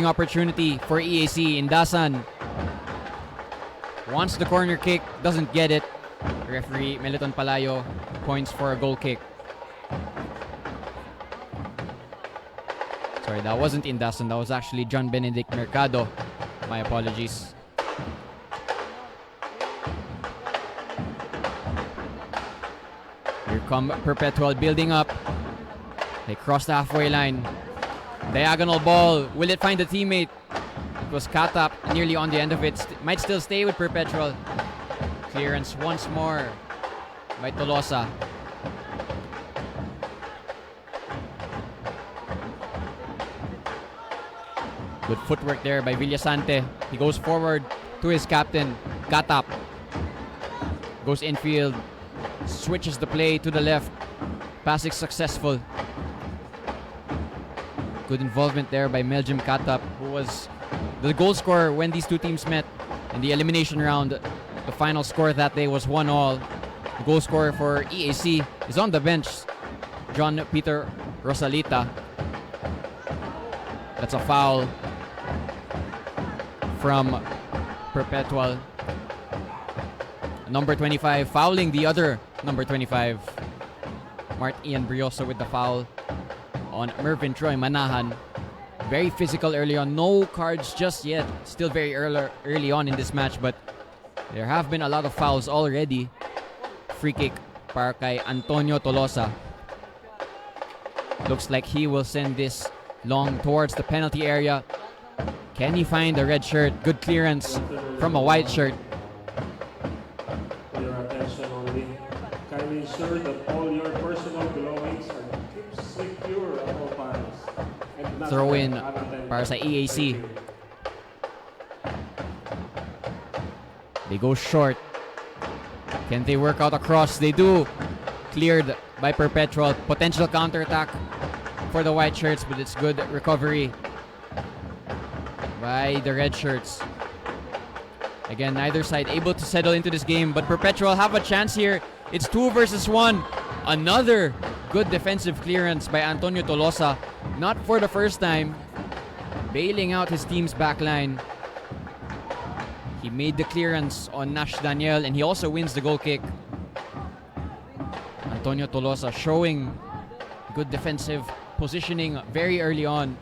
opportunity for EAC. Indasan wants the corner kick, doesn't get it. Referee Meliton Palayo points for a goal kick. Sorry, that wasn't Indasan. That was actually John Benedict Mercado. My apologies. Here come Perpetual building up. They cross the halfway line. Diagonal ball. Will it find a teammate? It was Katap nearly on the end of it. Might still stay with Perpetual. Clearance once more by Tolosa. Good footwork there by Villasante. He goes forward to his captain, Katap. Goes infield. Switches the play to the left. Pass is successful. Good involvement there by Meljim Katap, who was the goal scorer when these two teams met in the elimination round. The final score that day was 1-1. The goal scorer for EAC is on the bench, John Peter Rosalita. That's a foul from Perpetual. Number 25 fouling the other number 25. Mart Ian Brioso with the foul on Mervin Troy Manahan. Very physical early on. No cards just yet. Still very early on in this match, but there have been a lot of fouls already. Free kick para kay Antonio Tolosa. Looks like he will send this long towards the penalty area. Can he find a red shirt? Good clearance from a white shirt. For your attention only, kindly ensure that all your personal belongings are kept secure at all times. Throw in para sa EAC. They go short. Can they work out across? They do. Cleared by Perpetual. Potential counterattack for the white shirts, but it's good recovery by the red shirts. Again, neither side able to settle into this game, but Perpetual have a chance here. It's 2 versus 1. Another good defensive clearance by Antonio Tolosa. Not for the first time. Bailing out his team's backline. He made the clearance on Nash Daniel, and he also wins the goal kick. Antonio Tolosa showing good defensive positioning very early on.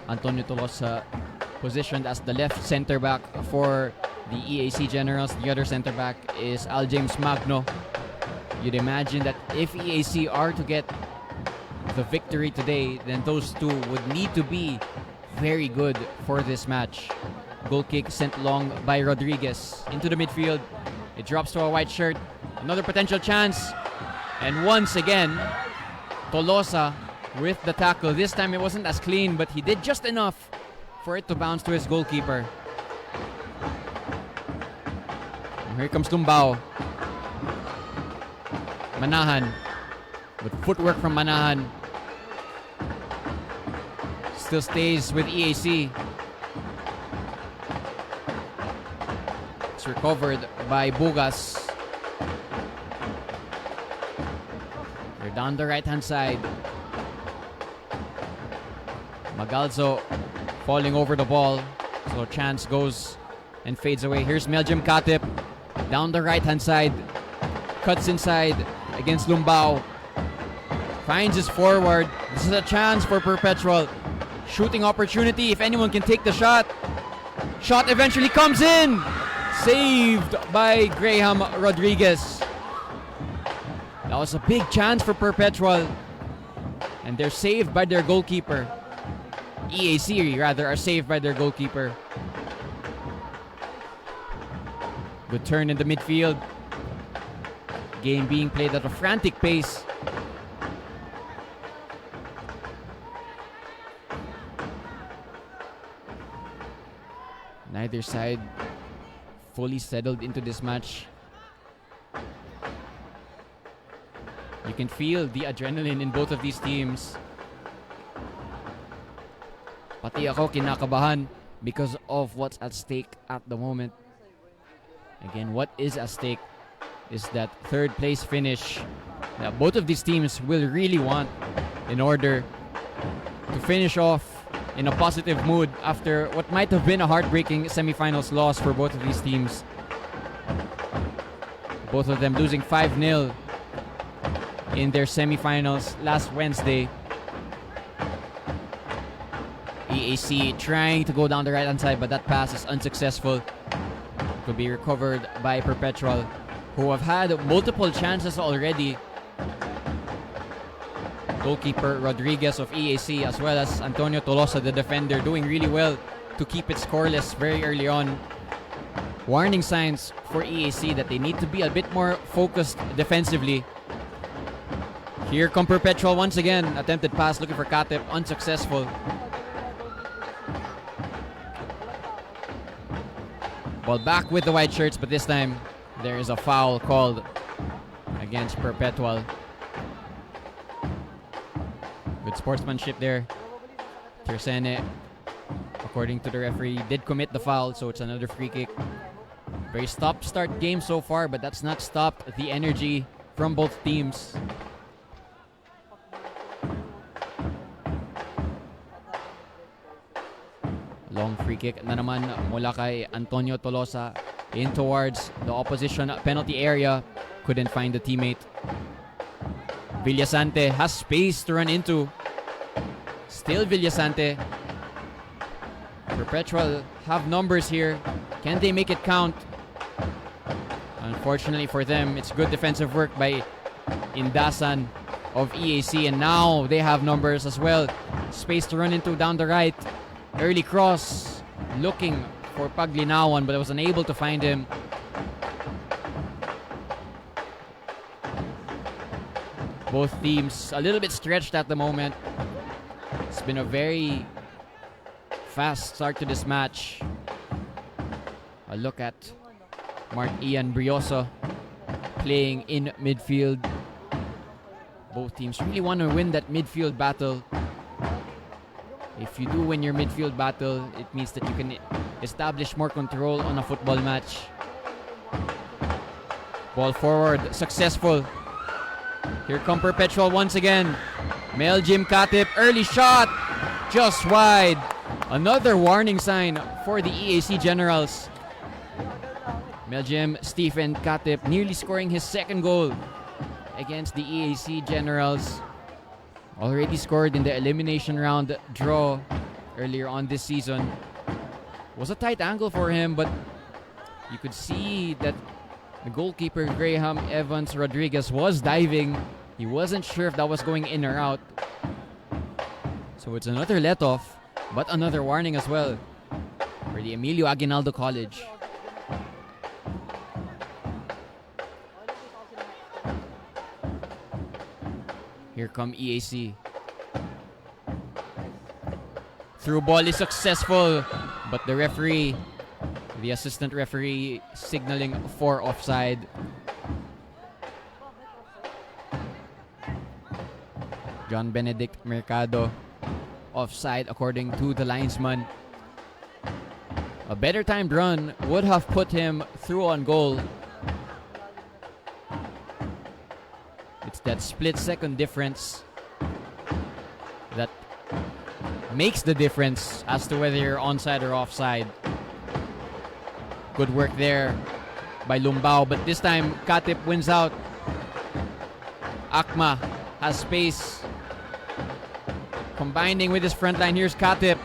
Antonio Tolosa positioned as the left center back for the EAC Generals. The other center back is Al James Magno. You'd imagine that if EAC are to get the victory today, then those two would need to be very good for this match. Goal kick sent long by Rodriguez into the midfield. It drops to a white shirt. Another potential chance. And once again, Tolosa with the tackle. This time it wasn't as clean, but he did just enough for it to bounce to his goalkeeper. And here comes Tumbao. Manahan. With footwork from Manahan. Still stays with EAC. It's recovered by Bugas. They're down the right-hand side. Magalzo falling over the ball. So chance goes and fades away. Here's Meljim Katip. Down the right-hand side. Cuts inside against Lumbao. Finds his forward. This is a chance for Perpetual. Shooting opportunity if anyone can take the shot. Shot eventually comes in. Saved by Graham Rodriguez. That was a big chance for Perpetual. And they're saved by their goalkeeper. EAC rather are saved by their goalkeeper. Good turn in the midfield. Game being played at a frantic pace. Neither side fully settled into this match. You can feel the adrenaline in both of these teams. Pati ako kinakabahan because of what's at stake at the moment. Again, what is at stake is that third place finish that both of these teams will really want in order to finish off in a positive mood after what might have been a heartbreaking semifinals loss for both of these teams. Both of them losing 5-0 in their semifinals last Wednesday. EAC trying to go down the right-hand side, but that pass is unsuccessful. To be recovered by Perpetual, who have had multiple chances already. Goalkeeper Rodriguez of EAC, as well as Antonio Tolosa, the defender, doing really well to keep it scoreless very early on. Warning signs for EAC that they need to be a bit more focused defensively. Here come Perpetual once again. Attempted pass looking for Katip, unsuccessful. Ball back with the white shirts, but this time there is a foul called against Perpetual. Good sportsmanship there. Tersene, according to the referee, did commit the foul, so it's another free kick. Very stop-start game so far, but that's not stopped the energy from both teams. Long free kick na naman mula kay Antonio Tolosa in towards the opposition penalty area. Couldn't find the teammate. Villasante has space to run into. Still Villasante. Perpetual have numbers here. Can they make it count? Unfortunately for them, it's good defensive work by Indasan of EAC, and now they have numbers as well. Space to run into down the right. Early cross, looking for Paglinawan, but I was unable to find him. Both teams a little bit stretched at the moment. It's been a very fast start to this match. A look at Mark Ian Brioso playing in midfield. Both teams really want to win that midfield battle. If you do win your midfield battle, it means that you can establish more control on a football match. Ball forward, successful. Here come Perpetual once again. Meljim Katip, early shot, just wide. Another warning sign for the EAC Generals. Meljim Stephen Katip nearly scoring his second goal against the EAC Generals. Already scored in the elimination round draw earlier on this season. Was a tight angle for him, but you could see that the goalkeeper Graham Evans Rodriguez was diving. He wasn't sure if that was going in or out. So it's another let-off, but another warning as well for the Emilio Aguinaldo College. Here come EAC. Through ball is successful, but the referee, the assistant referee, signaling for offside. John Benedict Mercado offside according to the linesman. A better timed run would have put him through on goal. It's that split-second difference that makes the difference as to whether you're onside or offside. Good work there by Lumbao, but this time Katip wins out. Akma has space. Combining with his front line, here's Katip.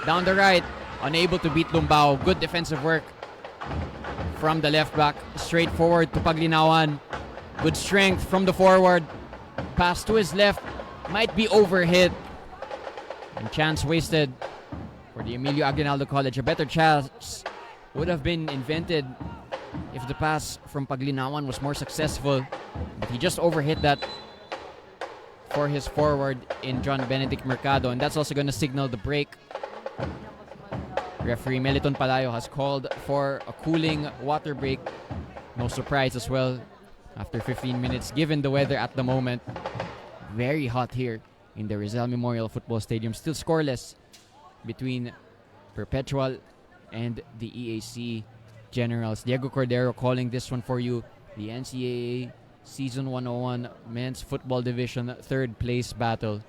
Down the right, unable to beat Lumbao. Good defensive work from the left back. Straight forward to Paglinawan. Good strength from the forward. Pass to his left. Might be overhit. And chance wasted for the Emilio Aguinaldo College. A better chance would have been invented if the pass from Paglinawan was more successful. But he just overhit that for his forward in John Benedict Mercado. And that's also going to signal the break. Referee Meliton Palayo has called for a cooling water break. No surprise as well. After 15 minutes, given the weather at the moment. Very hot here in the Rizal Memorial Football Stadium. Still scoreless between Perpetual and the EAC Generals. Diego Cordero calling this one for you. The NCAA Season 101 Men's Football Division third place battle.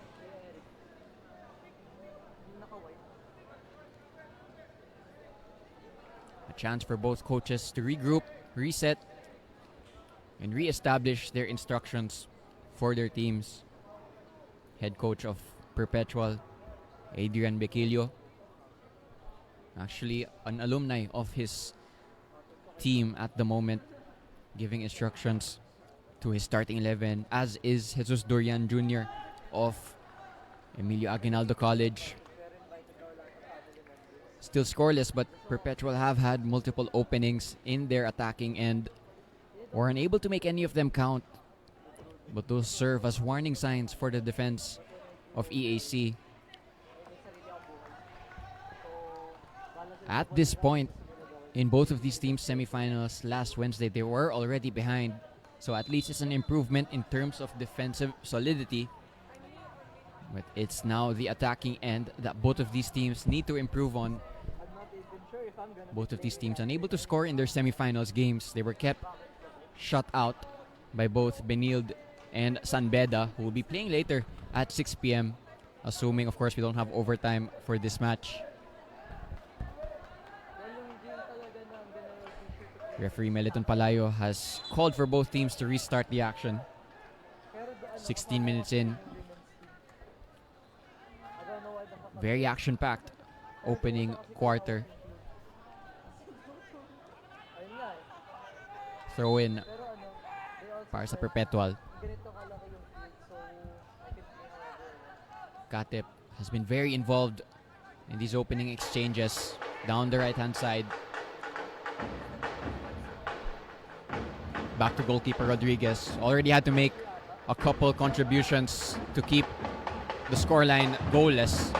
A chance for both coaches to regroup, reset, and re-establish their instructions for their teams. Head coach of Perpetual, Adrian Bequillo, actually an alumni of his team at the moment, giving instructions to his starting 11, as is Jesus Dorian Jr. of Emilio Aguinaldo College. Still scoreless, but Perpetual have had multiple openings in their attacking end, or unable to make any of them count. But those serve as warning signs for the defense of EAC. At this point, in both of these teams' semifinals last Wednesday, they were already behind. So at least it's an improvement in terms of defensive solidity. But it's now the attacking end that both of these teams need to improve on. Both of these teams unable to score in their semifinals games. They were kept shut out by both Benilde and San Beda, who will be playing later at 6 p.m. Assuming, of course, we don't have overtime for this match. Referee Meliton Palayo has called for both teams to restart the action. 16 minutes in. Very action-packed opening quarter. Throw in para sa Perpetual. Katip has been very involved in these opening exchanges down the right-hand side. Back to goalkeeper Rodriguez. Already had to make a couple contributions to keep the scoreline goalless.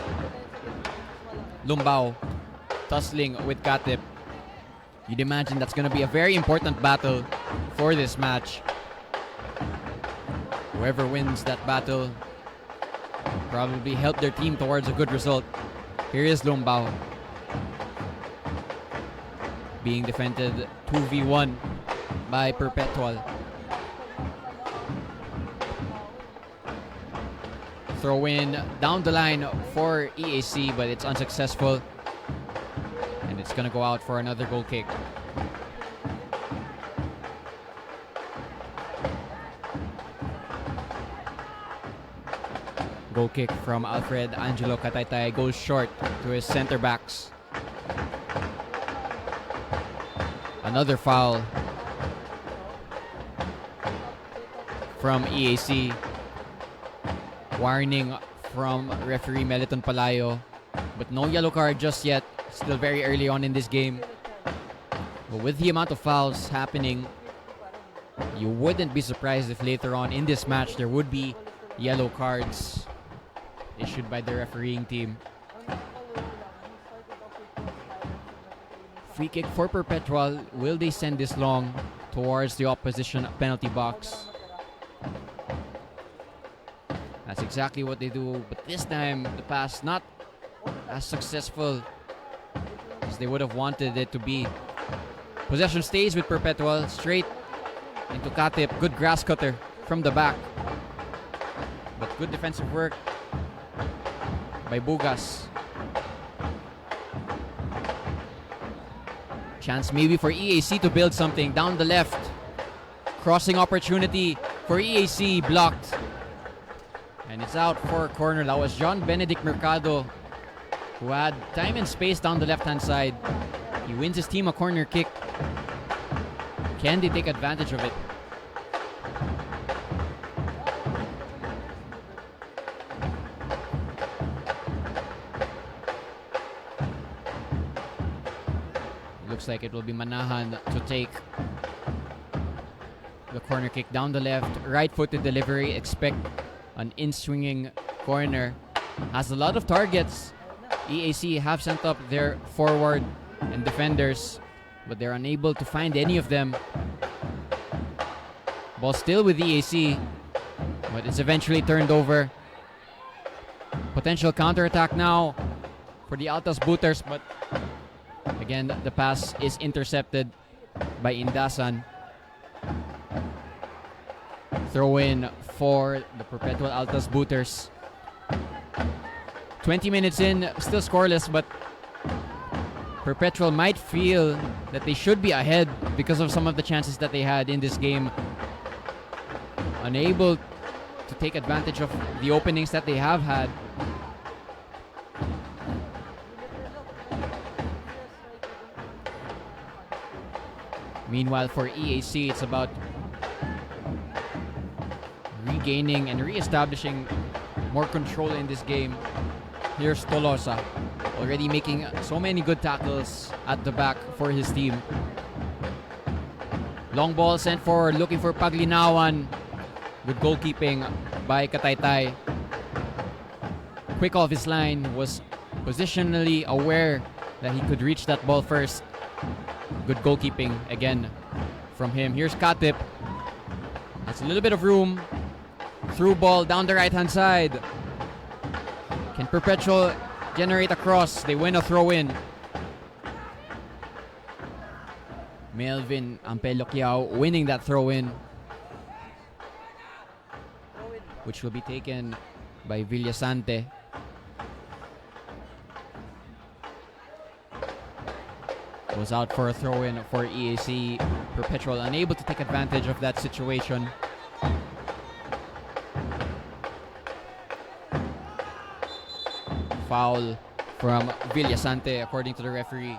Lumbao tussling with Katip. You'd imagine that's going to be a very important battle for this match. Whoever wins that battle probably help their team towards a good result. Here is Lumbao being defended 2v1 by Perpetual. Throw in down the line for EAC, but it's unsuccessful. And it's gonna go out for another goal kick. Goal kick from Alfred Angelo Kataytay goes short to his center backs. Another foul from EAC. Warning from referee Meliton Palayo, but no yellow card just yet. Still very early on in this game. But with the amount of fouls happening, you wouldn't be surprised if later on in this match there would be yellow cards issued by the refereeing team. Free kick for Perpetual. Will they send this long towards the opposition penalty box? That's exactly what they do, but this time the pass not as successful as they would have wanted it to be. Possession stays with Perpetual, straight into Katip. Good grass cutter from the back, but good defensive work by Bugas. Chance maybe for EAC to build something down the left. Crossing opportunity for EAC, blocked. And it's out for a corner. That was John Benedict Mercado, who had time and space down the left-hand side. He wins his team a corner kick. Can they take advantage of it? Looks like it will be Manahan to take the corner kick down the left. Right-footed delivery. Expect an in-swinging corner. Has a lot of targets. EAC have sent up their forward and defenders, but they're unable to find any of them. Ball still with EAC, but it's eventually turned over. Potential counterattack now for the Altas Booters, but again, the pass is intercepted by Indasan. throw in for the Perpetual Altas Booters. 20 minutes in, still scoreless, but Perpetual might feel that they should be ahead because of some of the chances that they had in this game. Unable to take advantage of the openings that they have had. Meanwhile, for EAC, it's about regaining and re-establishing more control in this game. Here's Tolosa, already making so many good tackles at the back for his team. Long ball sent forward, looking for Paglinawan. Good goalkeeping by Kataytay. Quick off his line, was positionally aware that he could reach that ball first. Good goalkeeping again from him. Here's Katip. That's a little bit of room. Through ball down the right-hand side. Can Perpetual generate a cross? They win a throw-in. Melvin Ampelocchiao winning that throw-in, which will be taken by Villasante. Goes out for a throw-in for EAC. Perpetual unable to take advantage of that situation. Foul from Villasante according to the referee.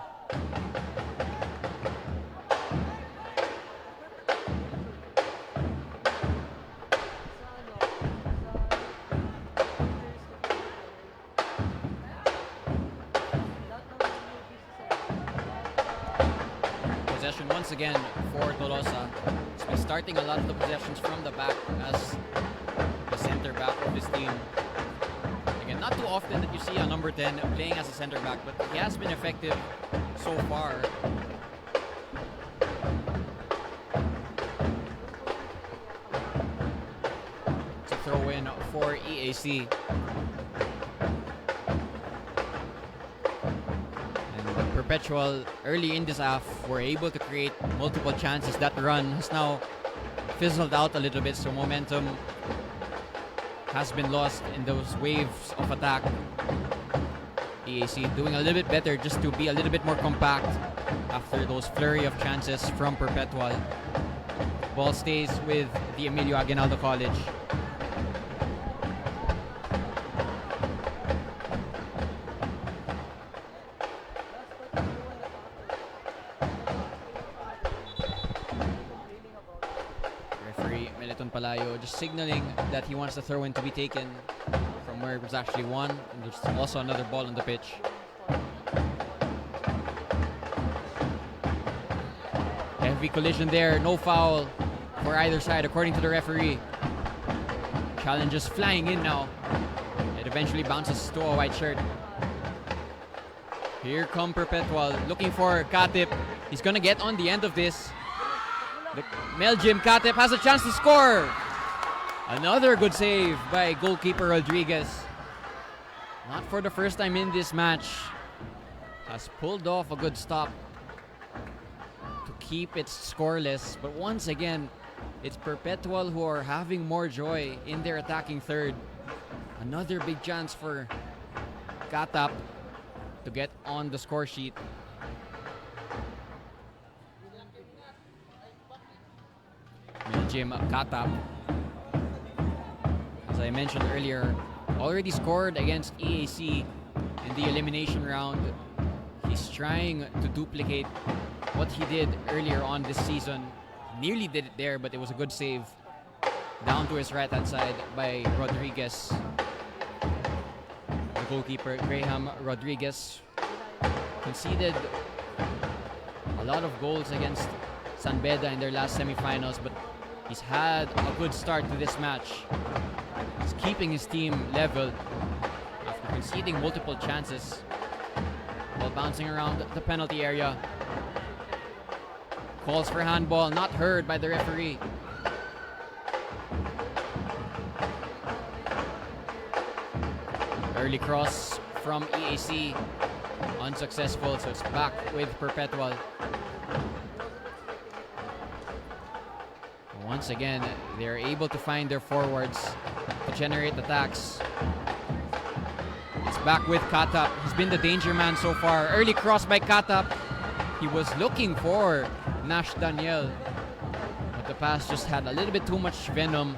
Possession once again for Tolosa. He's been starting a lot of the possessions from the back as the center back of his team. Again, not too often that you see a number 10 playing as a center back, but he has been effective so far. It's a throw in for EAC. Perpetual early in this half were able to create multiple chances. That run has now fizzled out a little bit, so momentum has been lost in those waves of attack. EAC doing a little bit better just to be a little bit more compact after those flurry of chances from Perpetual. Ball stays with the Emilio Aguinaldo College. Just signaling that he wants the throw-in to be taken from where it was actually won. And there's also another ball on the pitch. Heavy collision there, no foul for either side according to the referee. Challenge is flying in now. It eventually bounces to a white shirt. Here come Perpetual looking for Katip. He's gonna get on the end of this. Meljim Katip has a chance to score. Another good save by goalkeeper Rodriguez. Not for the first time in this match. Has pulled off a good stop to keep it scoreless. But once again, it's Perpetual who are having more joy in their attacking third. Another big chance for Katap to get on the score sheet. Jim Katap, as I mentioned earlier, already scored against EAC in the elimination round. He's trying to duplicate what he did earlier on this season. Nearly did it there, but it was a good save down to his right-hand side by Rodriguez. The goalkeeper, Graham Rodriguez, conceded a lot of goals against San Beda in their last semifinals, but he's had a good start to this match. He's keeping his team level after conceding multiple chances while bouncing around the penalty area. Calls for handball, not heard by the referee. Early cross from EAC, unsuccessful, so it's back with Perpetual. once again, they're able to find their forwards to generate attacks. It's back with Katap. He's been the danger man so far. Early cross by Katap. He was looking for Nash Daniel, but the pass just had a little bit too much venom,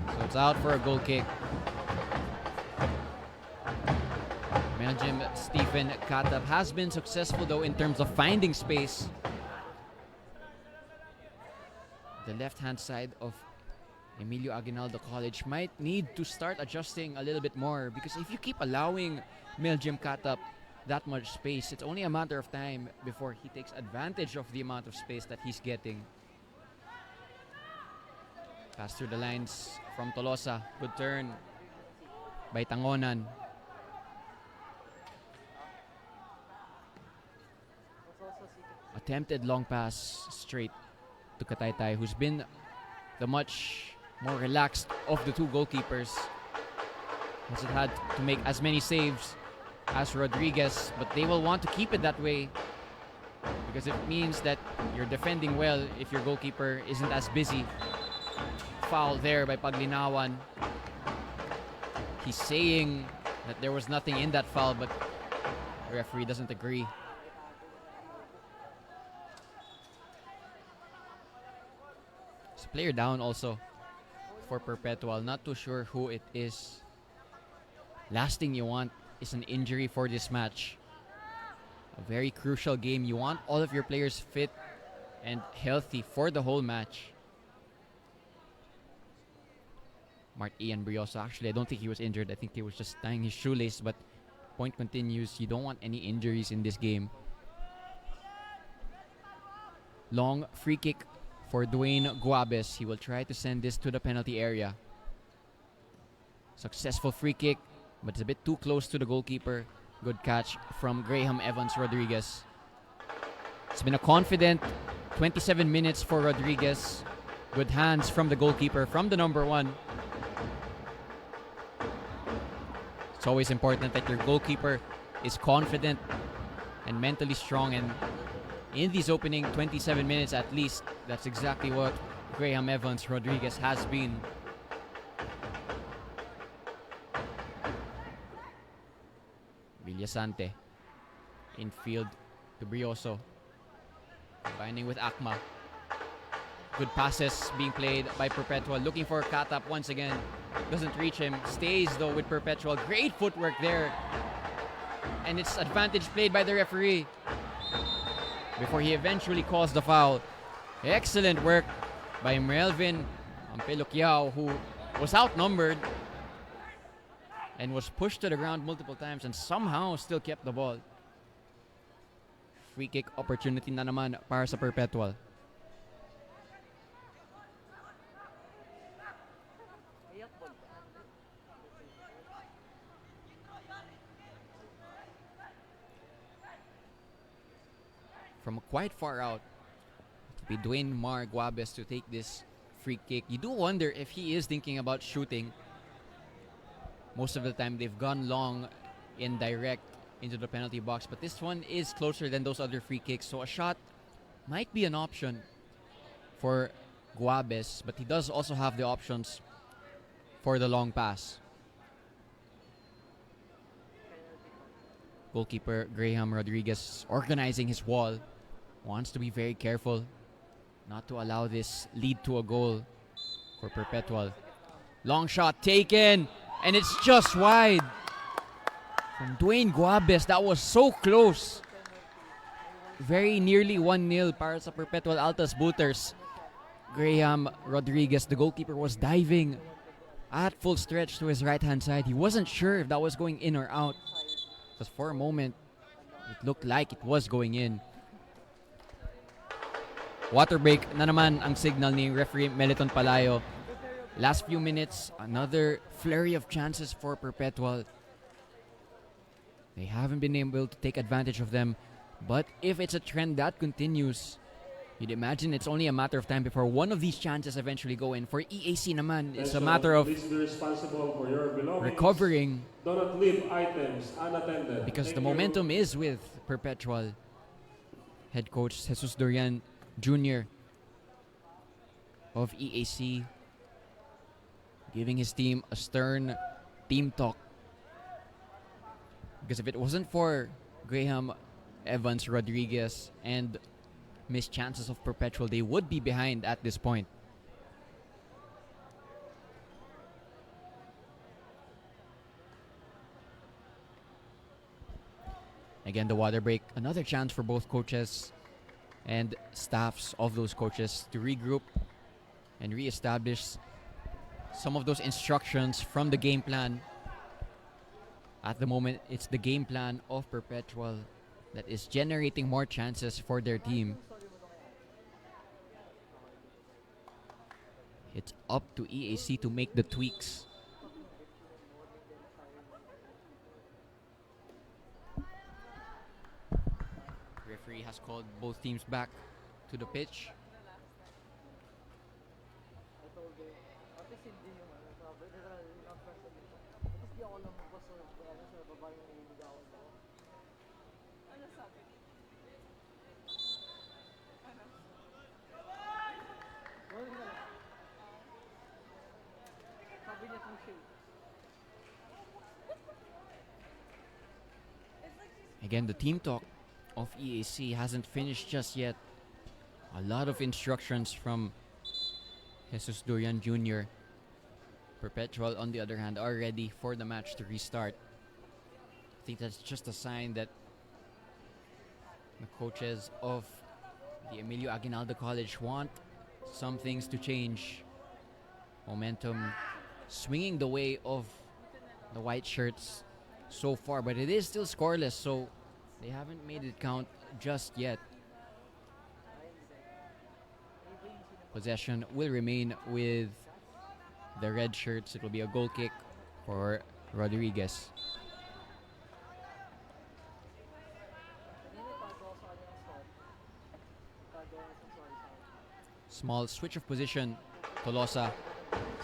so it's out for a goal kick. Belgium Stephen Katap has been successful though in terms of finding space. The left-hand side of Emilio Aguinaldo College might need to start adjusting a little bit more, because if you keep allowing Belgium Katap that much space, it's only a matter of time before he takes advantage of the amount of space that he's getting. Pass through the lines from Tolosa. Good turn by Tangonan. Attempted long pass straight to Kataytay, who's been the much more relaxed of the two goalkeepers. Hasn't had to make as many saves as Rodriguez, but they will want to keep it that way because it means that you're defending well if your goalkeeper isn't as busy. Foul there by Paglinawan. He's saying that there was nothing in that foul, but the referee doesn't agree. It's a player down also for Perpetual. Not too sure who it is. Last thing you want is an injury for this match. A very crucial game. You want all of your players fit and healthy for the whole match. Mark Ian Brioso. Actually, I don't think he was injured. I think he was just tying his shoelace, but point continues. You don't want any injuries in this game. Long free kick for Dwayne Guabes. He will try to send this to the penalty area. Successful free kick, but it's a bit too close to the goalkeeper. Good catch from Graham Evans Rodriguez. It's been a confident 27 minutes for Rodriguez. Good hands from the goalkeeper, from the number one. It's always important that your goalkeeper is confident and mentally strong, and in these opening 27 minutes at least, that's exactly what Graham Evans Rodriguez has been. Villasante. Infield to Brioso. Combining with Akma. Good passes being played by Perpetual. Looking for Katap once again. Doesn't reach him. Stays though with Perpetual. Great footwork there. And it's advantage played by the referee before he eventually calls the foul. Excellent work by Melvin Ampelukyao, who was outnumbered and was pushed to the ground multiple times and somehow still kept the ball. Free kick opportunity na naman para sa Perpetual. From quite far out, it will be Dwayne Mar Guabes to take this free kick. You do wonder if he is thinking about shooting. Most of the time, they've gone long and direct into the penalty box, but this one is closer than those other free kicks, so a shot might be an option for Guabes, but he does also have the options for the long pass. Goalkeeper Graham Rodriguez organizing his wall. Wants to be very careful not to allow this lead to a goal for Perpetual. Long shot taken, and it's just wide. From Dwayne Guabes, that was so close. Very nearly 1-0 para sa Perpetual Altas Booters. Graham Rodriguez, the goalkeeper, was diving at full stretch to his right-hand side. He wasn't sure if that was going in or out, because for a moment, it looked like it was going in. Water break na naman ang signal ni referee Meliton Palayo. Last few minutes, another flurry of chances for Perpetual. They haven't been able to take advantage of them. But if it's a trend that continues, you'd imagine it's only a matter of time before one of these chances eventually go in. For EAC naman, it's a matter of recovering. Do not leave items unattended. Because the momentum is with Perpetual. Head coach Jesus Dorian Jr. of EAC, giving his team a stern team talk. Because if it wasn't for Graham, Evans, Rodriguez, and missed chances of Perpetual, they would be behind at this point. Again, the water break. Another chance for both coaches and staffs of those coaches to regroup and reestablish some of those instructions from the game plan. At the moment, it's the game plan of Perpetual that is generating more chances for their team. It's up to EAC to make the tweaks. Referee has called both teams back to the pitch. Again, the team talk of EAC hasn't finished just yet. A lot of instructions from Jesus Durian Jr. Perpetual, on the other hand, are ready for the match to restart. I think that's just a sign that the coaches of the Emilio Aguinaldo College want some things to change. Momentum swinging the way of the white shirts so far, but it is still scoreless, so they haven't made it count just yet. Possession will remain with the red shirts. It will be a goal kick for Rodriguez. Small switch of position. Tolosa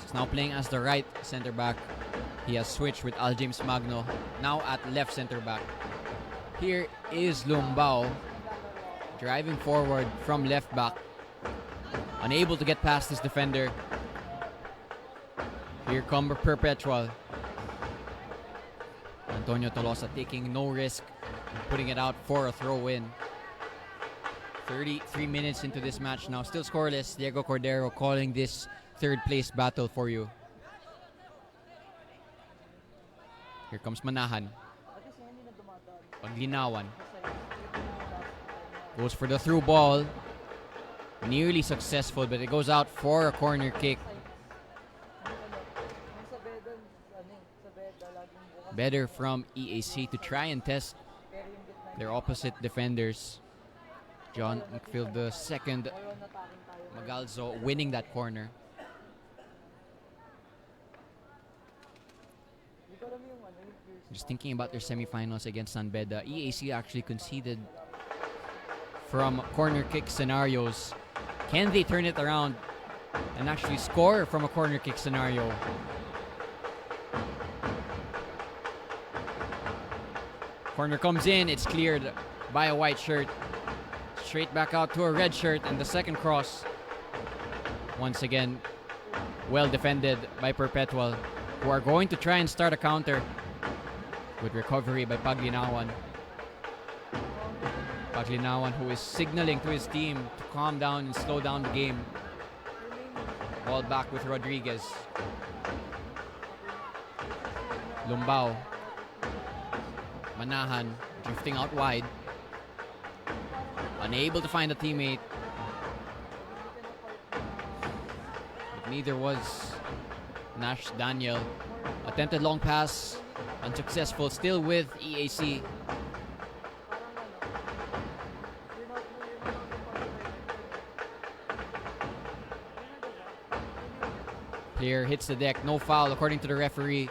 is now playing as the right center back. He has switched with Al James Magno, now at left center back. Here is Lumbao driving forward from left back, unable to get past his defender. Here come Perpetual. Antonio Tolosa taking no risk, putting it out for a throw-in. 33 minutes into this match now, still scoreless. Diego Cordero calling this third place battle for you. Here comes Manahan. Paglinawan. Goes for the through ball. Nearly successful, but it goes out for a corner kick. Better from EAC to try and test their opposite defenders. John McPhail, the second. Magalzo winning that corner. Just thinking about their semifinals against San Beda, EAC actually conceded from corner kick scenarios. Can they turn it around and actually score from a corner kick scenario? Corner comes in, it's cleared by a white shirt. Straight back out to a red shirt, and the second cross, once again, well defended by Perpetual, who are going to try and start a counter with recovery by Paglinawan. Paglinawan, who is signaling to his team to calm down and slow down the game. Ball back with Rodriguez. Lumbao. Manahan drifting out wide. Unable to find a teammate. But neither was Nash Daniel. Attempted long pass. Unsuccessful, still with EAC. Player hits the deck, no foul according to the referee.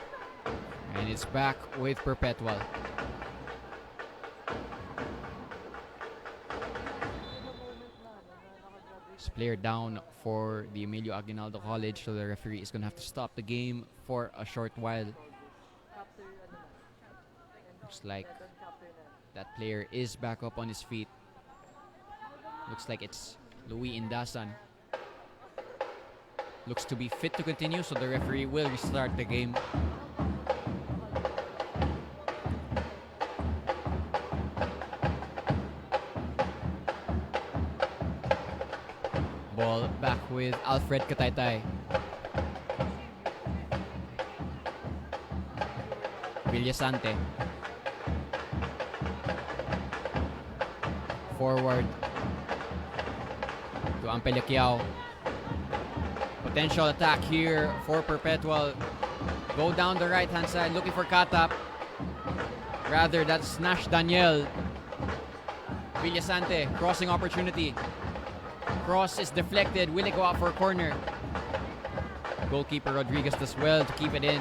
And it's back with Perpetual. This player down for the Emilio Aguinaldo College, so the referee is going to have to stop the game for a short while. Looks like that player is back up on his feet. Looks like it's Louis Indasan. looks to be fit to continue, so the referee will restart the game. Ball back with Alfred Kataytay. Villasante. Forward to Ampelikiao. Potential attack here for Perpetual. Go down the right hand side looking for Katap. Rather, that's Nash Daniel. Villasante, crossing opportunity. Cross is deflected. Will it go out for a corner? Goalkeeper Rodriguez does well to keep it in.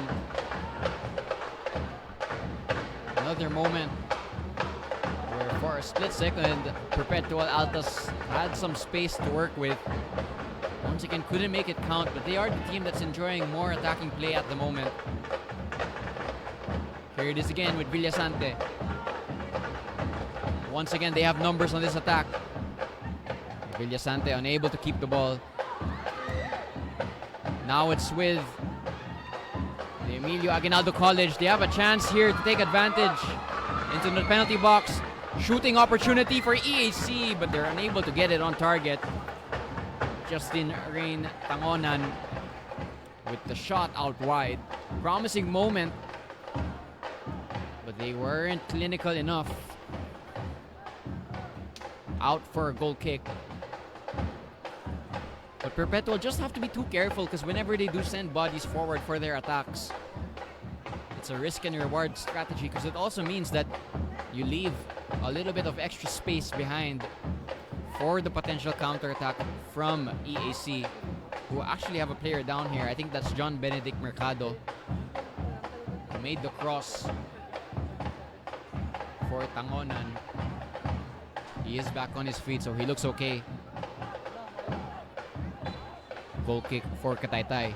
Another moment where for a split second, Perpetual Altas had some space to work with. Once again, couldn't make it count, but they are the team that's enjoying more attacking play at the moment. Here it is again with Villasante. Once again, they have numbers on this attack. Villasante unable to keep the ball. Now it's with the Emilio Aguinaldo College. They have a chance here to take advantage into the penalty box. Shooting opportunity for EAC, but they're unable to get it on target. Justin Rain Tangonan with the shot out wide. Promising moment, but they weren't clinical enough. Out for a goal kick. But Perpetual just have to be too careful, because whenever they do send bodies forward for their attacks, it's a risk and reward strategy, because it also means that you leave a little bit of extra space behind for the potential counterattack from EAC, who actually have a player down here. I think that's John Benedict Mercado, who made the cross for Tangonan. He is back on his feet, so he looks okay. Goal kick for Kataytay.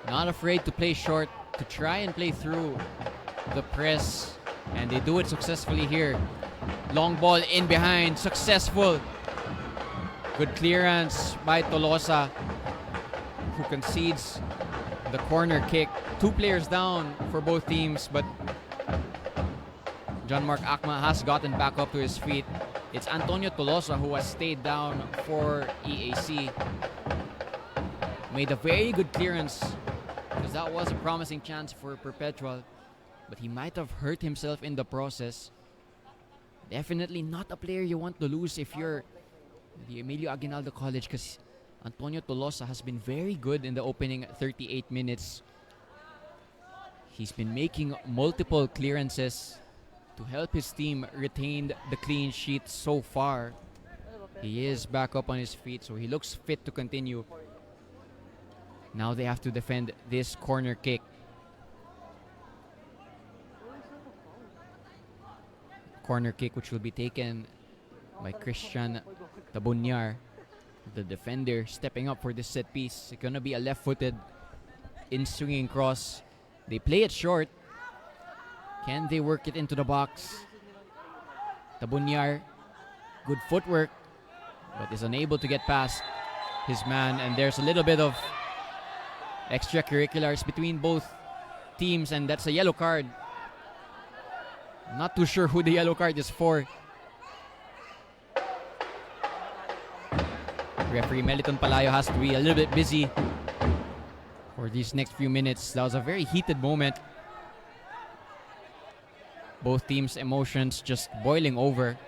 Not afraid to play short, to try and play through the press, and they do it successfully here. Long ball in behind, successful. Good clearance by Tolosa, who concedes the corner kick. 2 players down for both teams, but John Mark Akma has gotten back up to his feet. It's Antonio Tolosa who has stayed down for EAC. Made a very good clearance, because that was a promising chance for Perpetual, but he might have hurt himself in the process. Definitely not a player you want to lose if you're the Emilio Aguinaldo College, because Antonio Tolosa has been very good in the opening 38 minutes. He's been making multiple clearances to help his team retain the clean sheet so far. He is back up on his feet, so he looks fit to continue. Now they have to defend this corner kick. Corner kick which will be taken by Christian Tabunyar, the defender, stepping up for this set piece. It's gonna be a left-footed in-swinging cross. They play it short. Can they work it into the box? Tabunyar, good footwork, but is unable to get past his man. And there's a little bit of extracurriculars between both teams, and that's a yellow card. Not too sure who the yellow card is for. Referee Meliton Palayo has to be a little bit busy for these next few minutes. That was a very heated moment. Both teams' emotions just boiling over.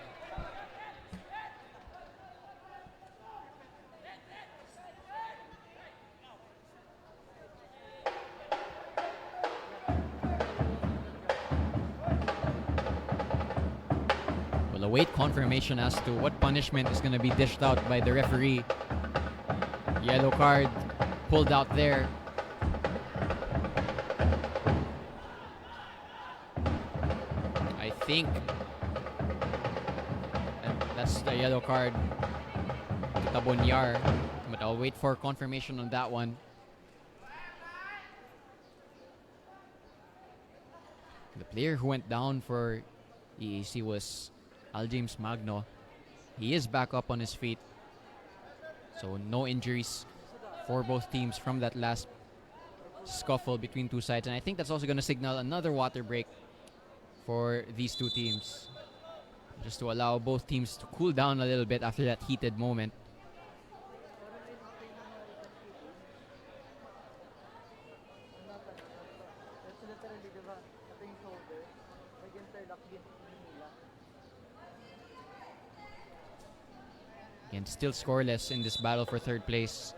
We'll await confirmation as to what punishment is going to be dished out by the referee. Yellow card pulled out there. I think that's the yellow card to Tabunyar, but I'll wait for confirmation on that one. The player who went down for EAC was Al James Magno. He is back up on his feet. So no injuries for both teams from that last scuffle between two sides. And I think that's also going to signal another water break for these two teams, just to allow both teams to cool down a little bit after that heated moment. And still scoreless in this battle for third place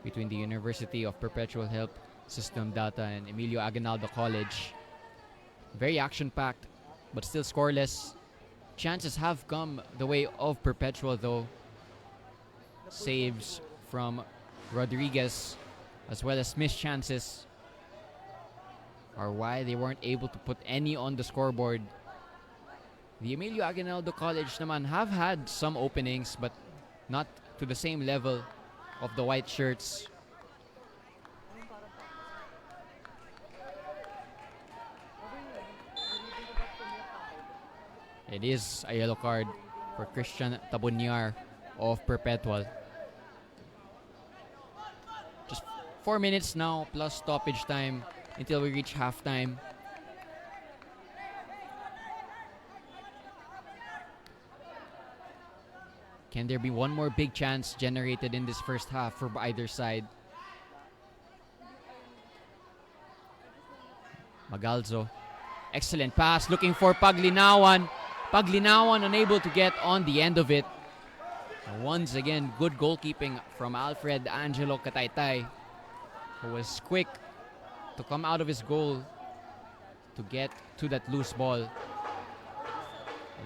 between the University of Perpetual Help System DALTA and Emilio Aguinaldo College. Very action-packed, but still scoreless. Chances have come the way of Perpetual though. Saves from Rodriguez as well as missed chances are why they weren't able to put any on the scoreboard. The Emilio Aguinaldo College naman have had some openings but not to the same level of the white shirts. It is a yellow card for Christian Tabunyar of Perpetual. Just 4 minutes now plus stoppage time until we reach halftime. Can there be one more big chance generated in this first half for either side? Magalzo. Excellent pass looking for Paglinawan. Paglinawan unable to get on the end of it. Once again, good goalkeeping from Alfred Angelo Kataytay, who was quick to come out of his goal to get to that loose ball.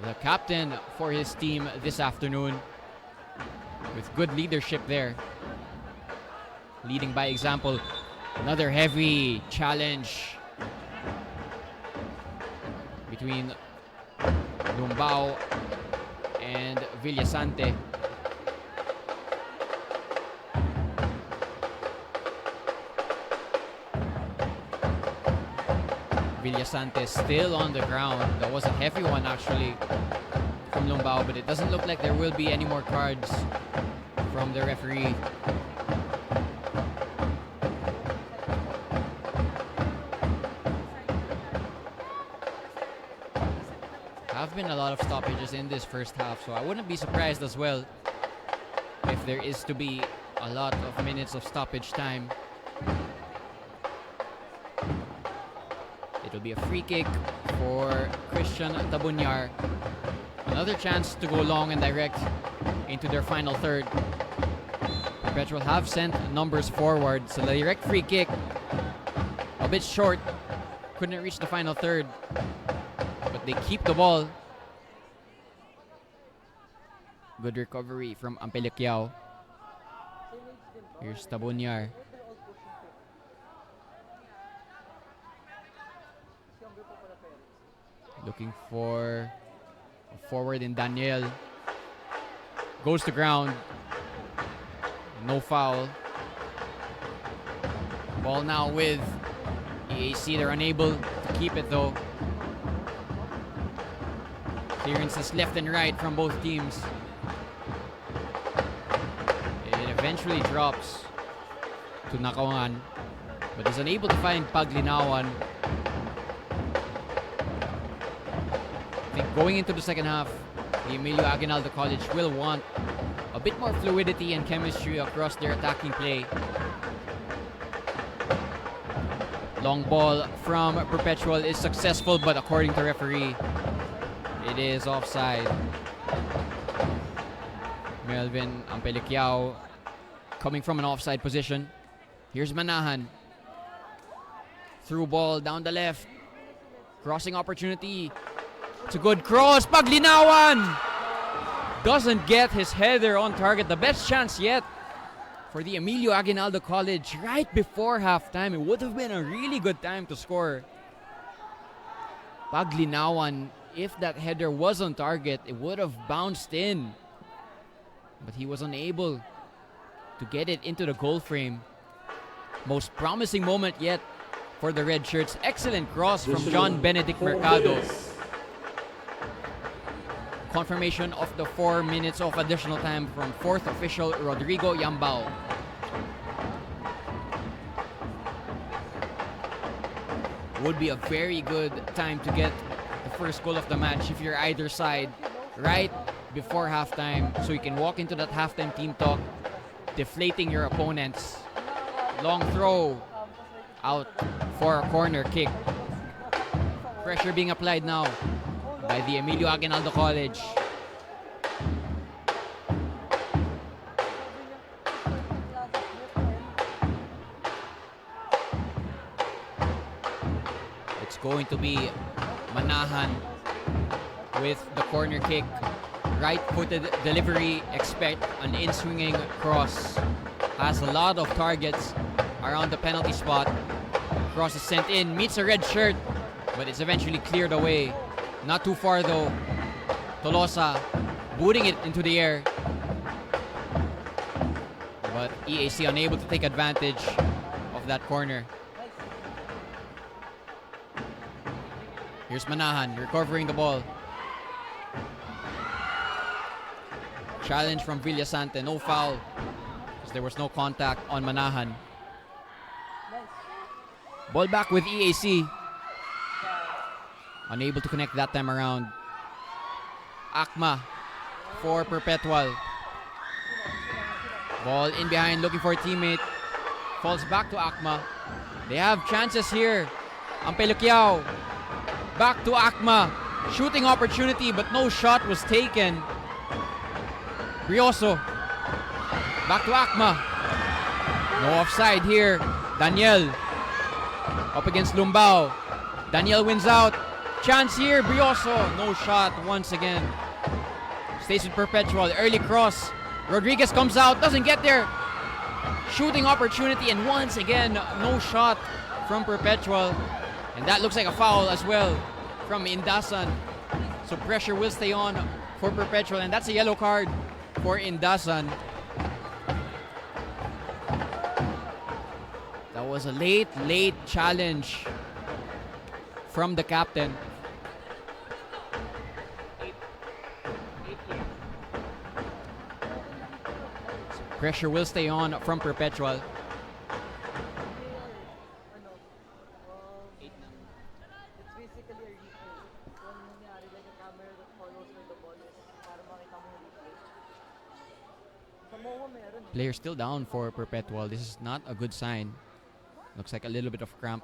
The captain for his team this afternoon with good leadership there. Leading by example. Another heavy challenge between Lumbao and Villasante. Villasante still on the ground. That was a heavy one actually from Lumbao, but it doesn't look like there will be any more cards from the referee. Have been a lot of stoppages in this first half, so I wouldn't be surprised as well if there is to be a lot of minutes of stoppage time. It'll be a free kick for Christian Tabunyar. Another chance to go long and direct into their final third. Perpetual have sent numbers forward, so the direct free kick a bit short. Couldn't reach the final third, but they keep the ball. Good recovery from Ampelikyao. Here's Tabunyar. Looking for a forward in Daniel. Goes to ground. No foul. Ball now with EAC. They're unable to keep it though. Clearances left and right from both teams. It eventually drops to Nakawangan, but is unable to find Paglinawan. I think going into the second half, the Emilio Aguinaldo College will want a bit more fluidity and chemistry across their attacking play. Long ball from Perpetual is successful, but according to referee, it is offside. Melvin Ampelikyao coming from an offside position. Here's Manahan. Through ball down the left. Crossing opportunity. It's a good cross. Paglinawan doesn't get his header on target. The best chance yet for the Emilio Aguinaldo College right before halftime. It would have been a really good time to score. Paglinawan, if that header was on target, it would have bounced in. But he was unable to get it into the goal frame. Most promising moment yet for the red shirts. Excellent cross from John Benedict Mercado. Confirmation of the 4 minutes of additional time from fourth official Rodrigo Yambao. Would be a very good time to get the first goal of the match if you're either side right before halftime, so you can walk into that halftime team talk deflating your opponents. Long throw out for a corner kick. Pressure being applied now by the Emilio Aguinaldo College. It's going to be Manahan with the corner kick. Right-footed delivery, expect an in-swinging cross. Has a lot of targets around the penalty spot. Cross is sent in, meets a red shirt, but it's eventually cleared away. Not too far though. Tolosa booting it into the air. But EAC unable to take advantage of that corner. Here's Manahan recovering the ball. Challenge from Villasante, no foul because there was no contact on Manahan. Ball back with EAC. Unable to connect that time around. Akma for Perpetual. Ball in behind, looking for a teammate. Falls back to Akma. They have chances here. Ampelukiao. Back to Akma. Shooting opportunity, but no shot was taken. Brioso. Back to Akma. No offside here. Daniel. Up against Lumbao. Daniel wins out. Chance here. Brioso. No shot once again. Stays with Perpetual. Early cross. Rodriguez comes out. Doesn't get there. Shooting opportunity. And once again, no shot from Perpetual. And that looks like a foul as well from Indasan. So pressure will stay on for Perpetual. And that's a yellow card for Indasan. That was a late challenge from the captain. So pressure will stay on from Perpetual. Player still down for Perpetual. This is not a good sign. Looks like a little bit of cramp.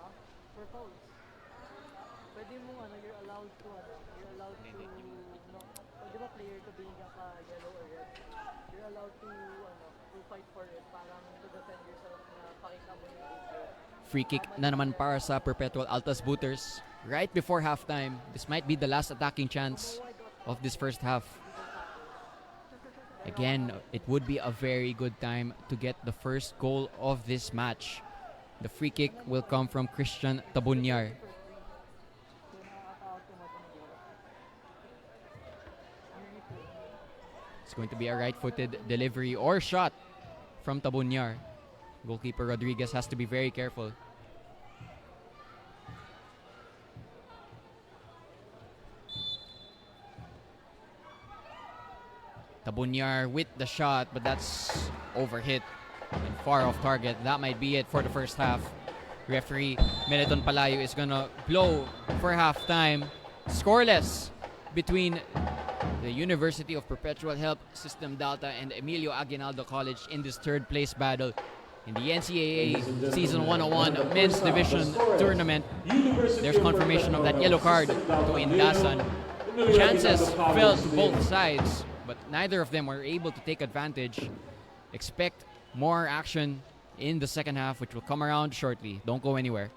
Free kick na naman para sa Perpetual Altas Booters. Right before halftime. This might be the last attacking chance of this first half. Again, it would be a very good time to get the first goal of this match. The free kick will come from Christian Tabunyar. It's going to be a right-footed delivery or shot from Tabunyar. Goalkeeper Rodriguez has to be very careful. Tabunyar with the shot, but that's overhit and far off target. That might be it for the first half. Referee Meleton Palayo is gonna blow for halftime. Scoreless between the University of Perpetual Health System DALTA and Emilio Aguinaldo College in this third place battle in the NCAA Season 101 Men's Division Tournament. There's confirmation of that yellow card to Indasan. Chances fell to both sides, but neither of them were able to take advantage. Expect more action in the second half, which will come around shortly. Don't go anywhere.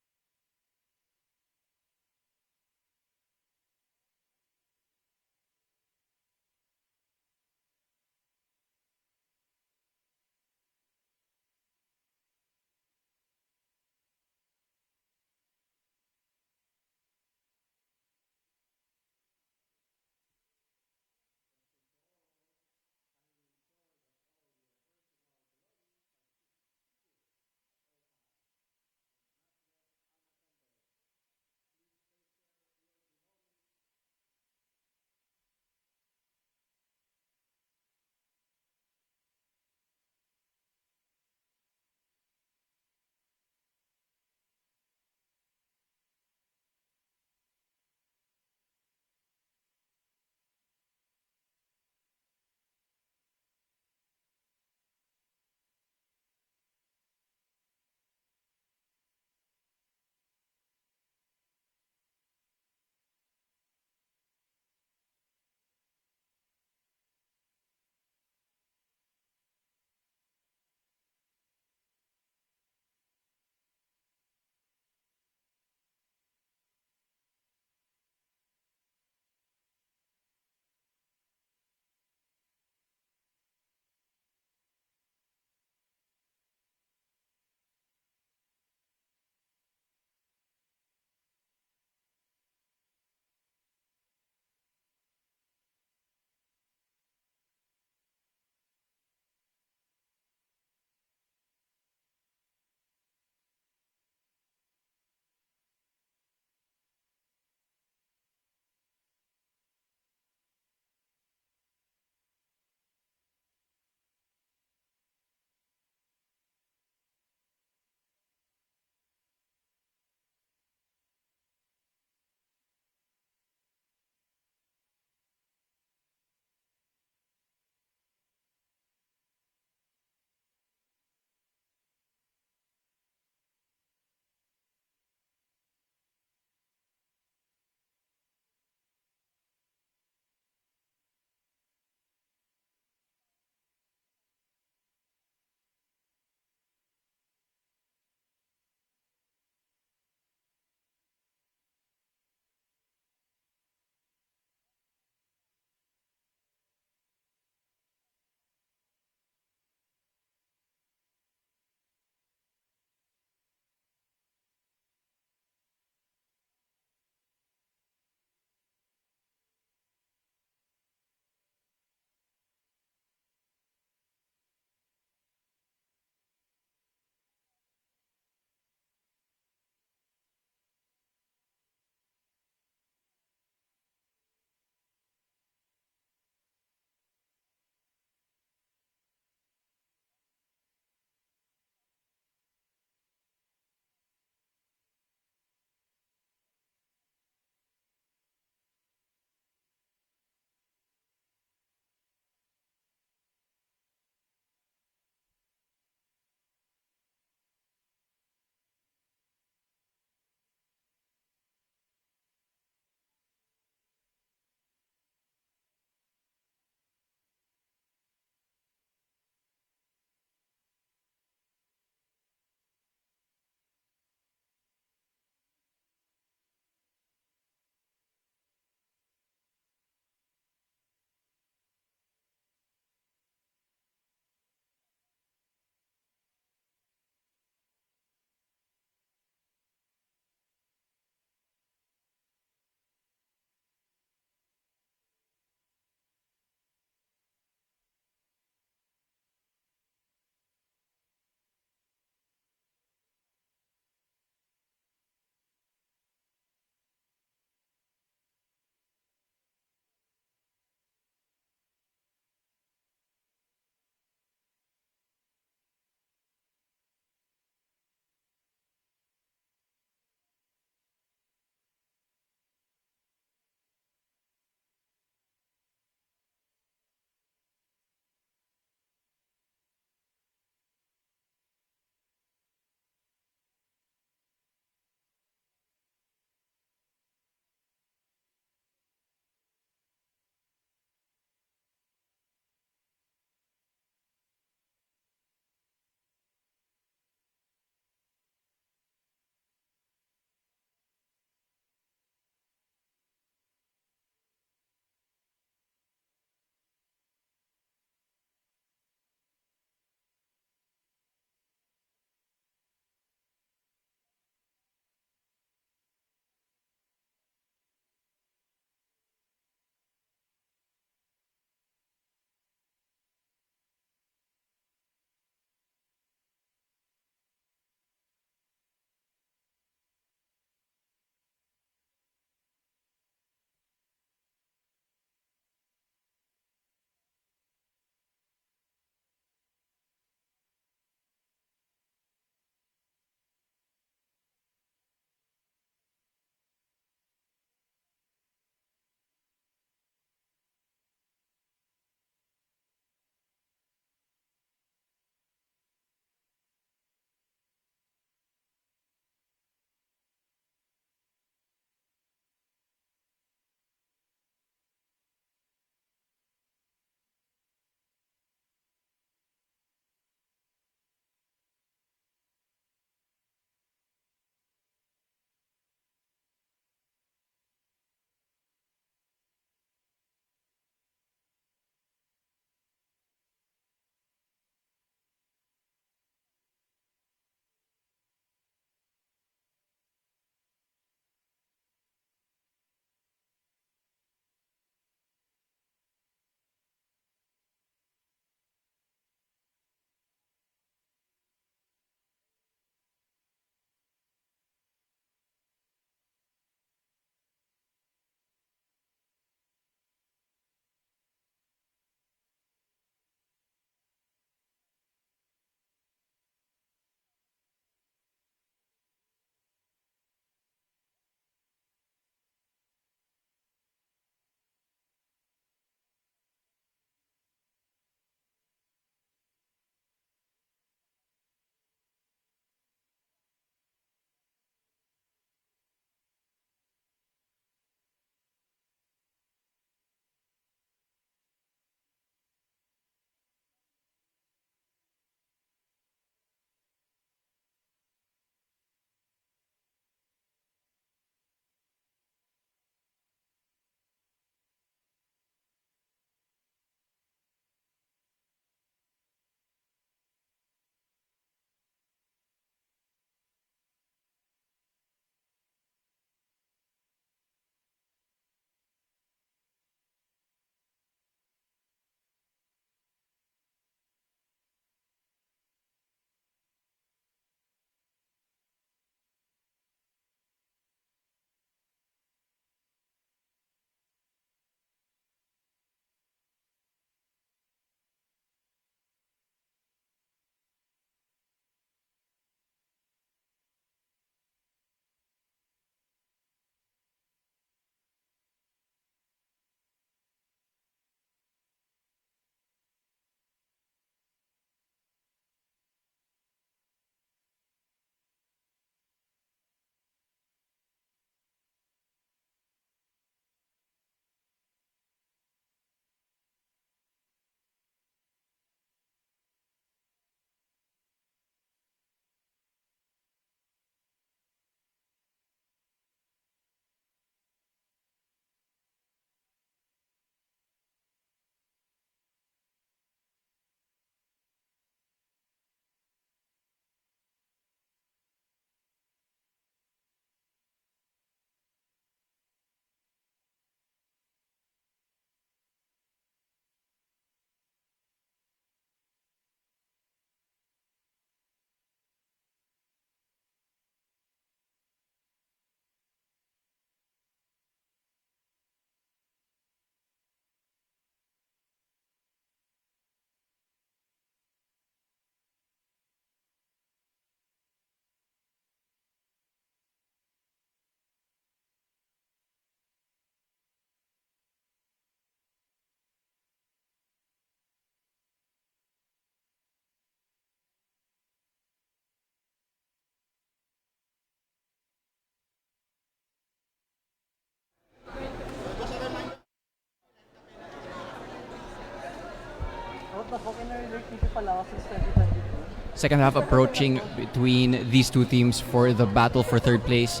Second half approaching between these two teams for the battle for third place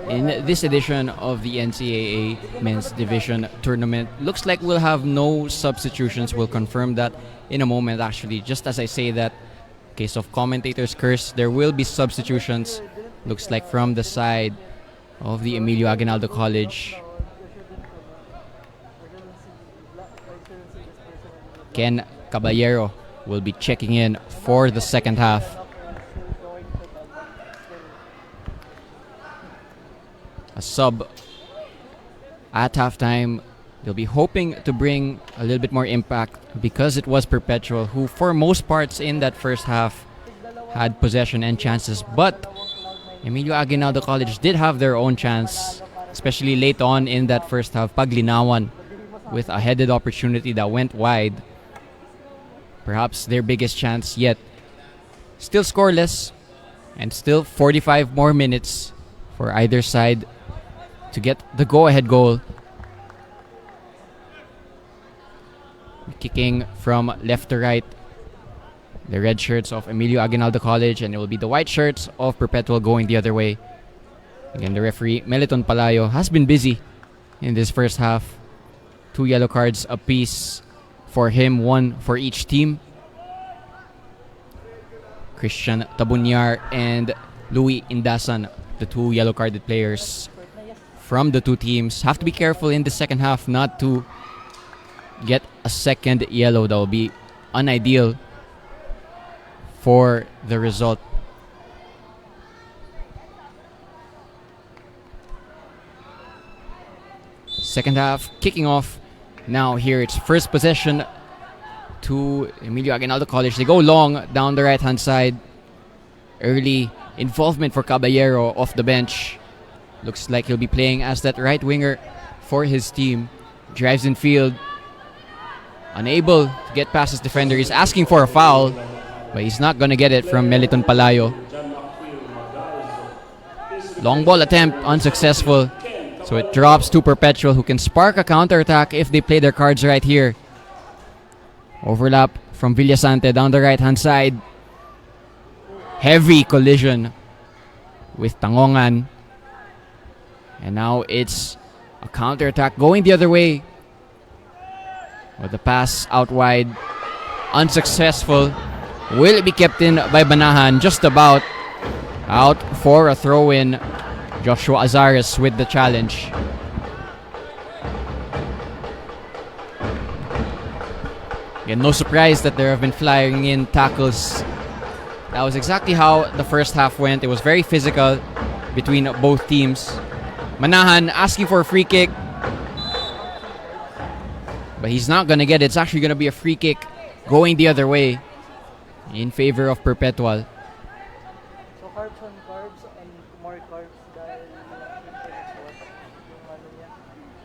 in this edition of the NCAA Men's Division Tournament. Looks like we'll have no substitutions. We'll confirm that in a moment, actually. Just as I say that, in case of commentator's curse, there will be substitutions. Looks like from the side of the Emilio Aguinaldo College. Ken Caballero will be checking in for the second half. A sub at halftime. They'll be hoping to bring a little bit more impact because it was Perpetual who, for most parts in that first half, had possession and chances. But Emilio Aguinaldo College did have their own chance, especially late on in that first half. Paglinawan with a headed opportunity that went wide. Perhaps their biggest chance yet. Still scoreless, and still 45 more minutes for either side to get the go-ahead goal. Kicking from left to right. The red shirts of Emilio Aguinaldo College, and it will be the white shirts of Perpetual going the other way. Again, the referee, Meliton Palayo, has been busy in this first half. 2 yellow cards apiece for him, 1 for each team. Christian Tabunyar and Louis Indasan, the 2 yellow carded players from the 2 teams, have to be careful in the second half not to get a second yellow. That will be unideal for the result. Second half kicking off now. Here it's first possession to Emilio Aguinaldo College. They go long down the right hand side. Early involvement for Caballero off the bench. Looks like he'll be playing as that right winger for his team. Drives in field. Unable to get past his defender. He's asking for a foul, but he's not going to get it from Meliton Palayo. Long ball attempt, unsuccessful. So it drops to Perpetual, who can spark a counterattack if they play their cards right here. Overlap from Villasante down the right-hand side. Heavy collision with Tangongan. And now it's a counterattack going the other way. With the pass out wide. Unsuccessful. Will it be kept in by Banahan? Just about. Out for a throw-in. Joshua Azares with the challenge. Again, no surprise that there have been flying in tackles. That was exactly how the first half went. It was very physical between both teams. Manahan asking for a free kick. But he's not going to get it. It's actually going to be a free kick going the other way in favor of Perpetual. So carbs on carbs and more carbs dahil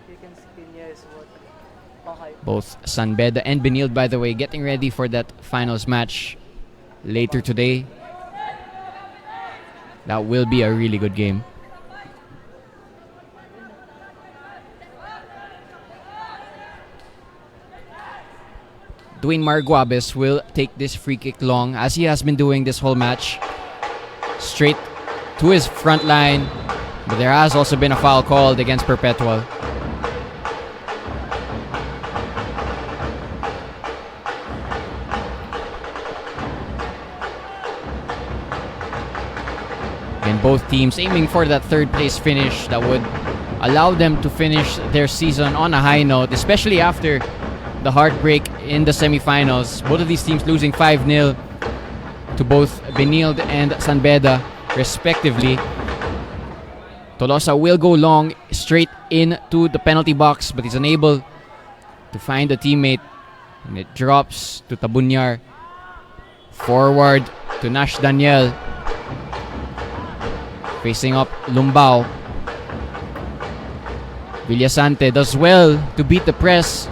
chicken skin niya is what pang-hype. Both Sanbeda and Benilde, by the way, getting ready for that finals match later today. That will be a really good game. Dwayne Marguabes will take this free kick long, as he has been doing this whole match. Straight to his front line. But there has also been a foul called against Perpetual. Again, both teams aiming for that third place finish that would allow them to finish their season on a high note, especially after the heartbreak in the semifinals. Both of these teams losing 5-0 to both Benilde and Sanbeda respectively. Tolosa will go long straight into the penalty box, but he's unable to find a teammate, and it drops to Tabunyar. Forward to Nash Daniel, facing up Lumbao. Villasante does well to beat the press.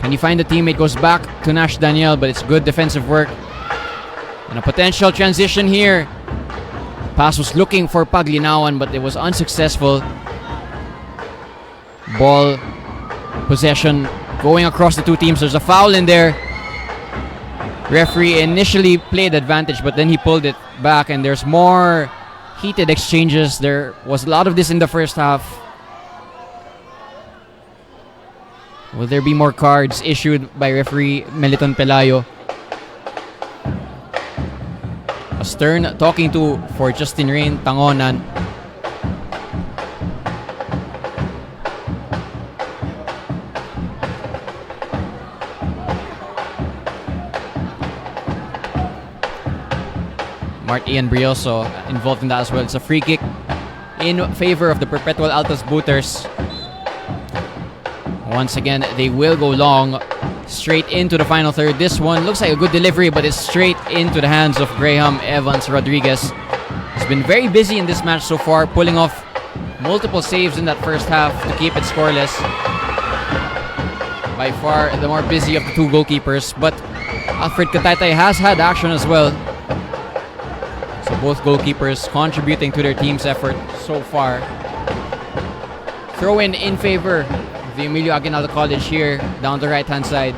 Can you find the teammate? Goes back to Nash Daniel, but it's good defensive work. And a potential transition here. Pass was looking for Paglinawan, but it was unsuccessful. Ball possession going across the two teams. There's a foul in there. referee initially played advantage, but then he pulled it back, and there's more heated exchanges. There was a lot of this in the first half. Will there be more cards issued by referee Meliton Pelayo? A stern talking to for Justin Rain Tangonan. Mart Ian Brioso involved in that as well. It's a free kick in favor of the Perpetual Altos Booters. Once again, they will go long, straight into the final third. This one looks like a good delivery, but it's straight into the hands of Graham Evans Rodriguez. He's been very busy in this match so far, pulling off multiple saves in that first half to keep it scoreless. By far the more busy of the two goalkeepers, but Alfred Kataytay has had action as well. So both goalkeepers contributing to their team's effort so far. Throw in favor of the Emilio Aguinaldo College here down the right hand side.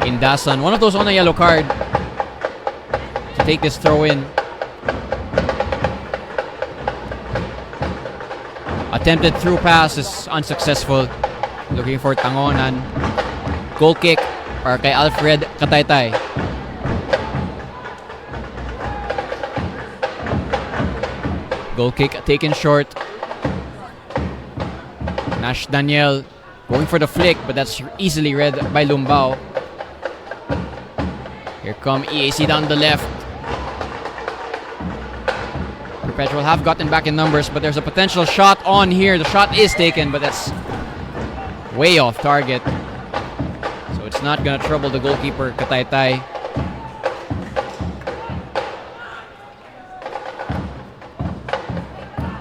Indasan, one of those on a yellow card to take this throw in. Attempted through pass is unsuccessful. Looking for Tangonan. Goal kick para kay Alfred Kataytay. Goal kick taken short. Nash Daniel going for the flick, but that's easily read by Lumbao. Here come EAC down the left. Perpetual have gotten back in numbers, but there's a potential shot on here. The shot is taken, but that's way off target. So it's not gonna trouble the goalkeeper, Kataytay.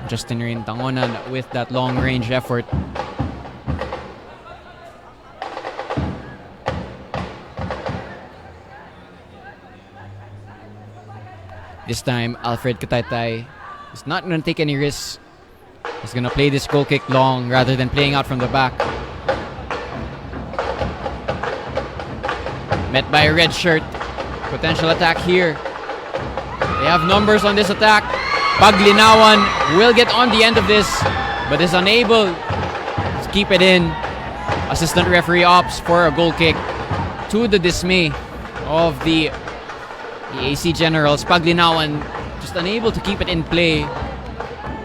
Justin Rin Tangonan with that long-range effort. This time, Alfred Kataytay is not going to take any risks. He's going to play this goal kick long rather than playing out from the back. Met by a red shirt. Potential attack here. They have numbers on this attack. Paglinawan will get on the end of this, but is unable to keep it in. Assistant referee opts for a goal kick to the dismay of the EAC Generals. Paglinawan just unable to keep it in play.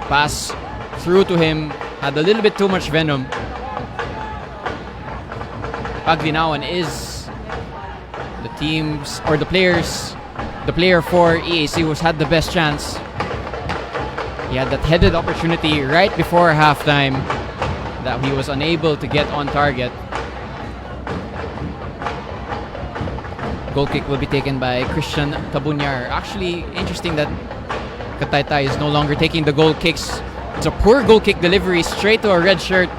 Pass through to him. Had a little bit too much venom. Paglinawan is the team's, or the player for EAC who's had the best chance. He had that headed opportunity right before halftime that he was unable to get on target. Goal kick will be taken by Christian Tabunyar. Actually, interesting that Kataytay is no longer taking the goal kicks. It's a poor goal kick delivery straight to a red shirt.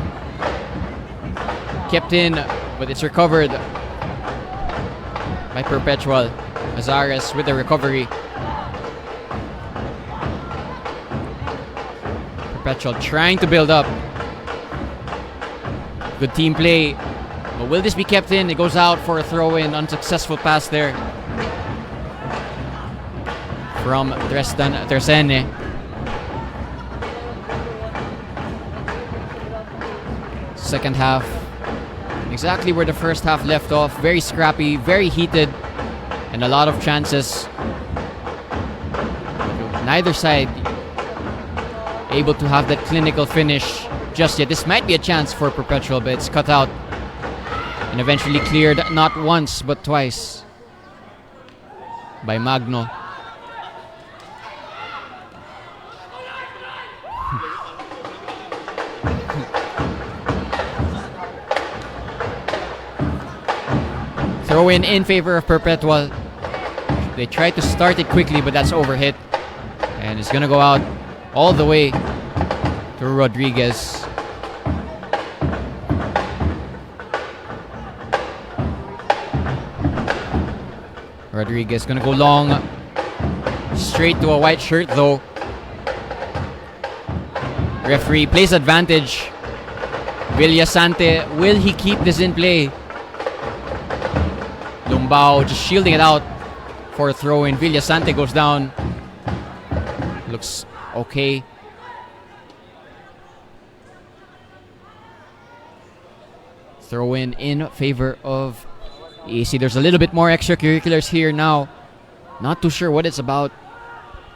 Kept in, but it's recovered by Perpetual. Azares with the recovery. Perpetual trying to build up. Good team play. But will this be kept in? It goes out for a throw-in. Unsuccessful pass there from Tristan Tersene. Second half, exactly where the first half left off. Very scrappy, very heated, and a lot of chances. Neither side able to have that clinical finish just yet. This might be a chance for Perpetual, but it's cut out and eventually cleared not once but twice by Magno. Throw in favor of Perpetual. They tried to start it quickly, but that's overhit, and it's gonna go out all the way to Rodriguez. Rodriguez gonna go long, straight to a white shirt though. Referee plays advantage. Villasante, will he keep this in play? Lumbao just shielding it out for a throw-in. Villasante goes down. Looks okay. Throw-in in favor of EAC. There's a little bit more extracurriculars here now. Not too sure what it's about.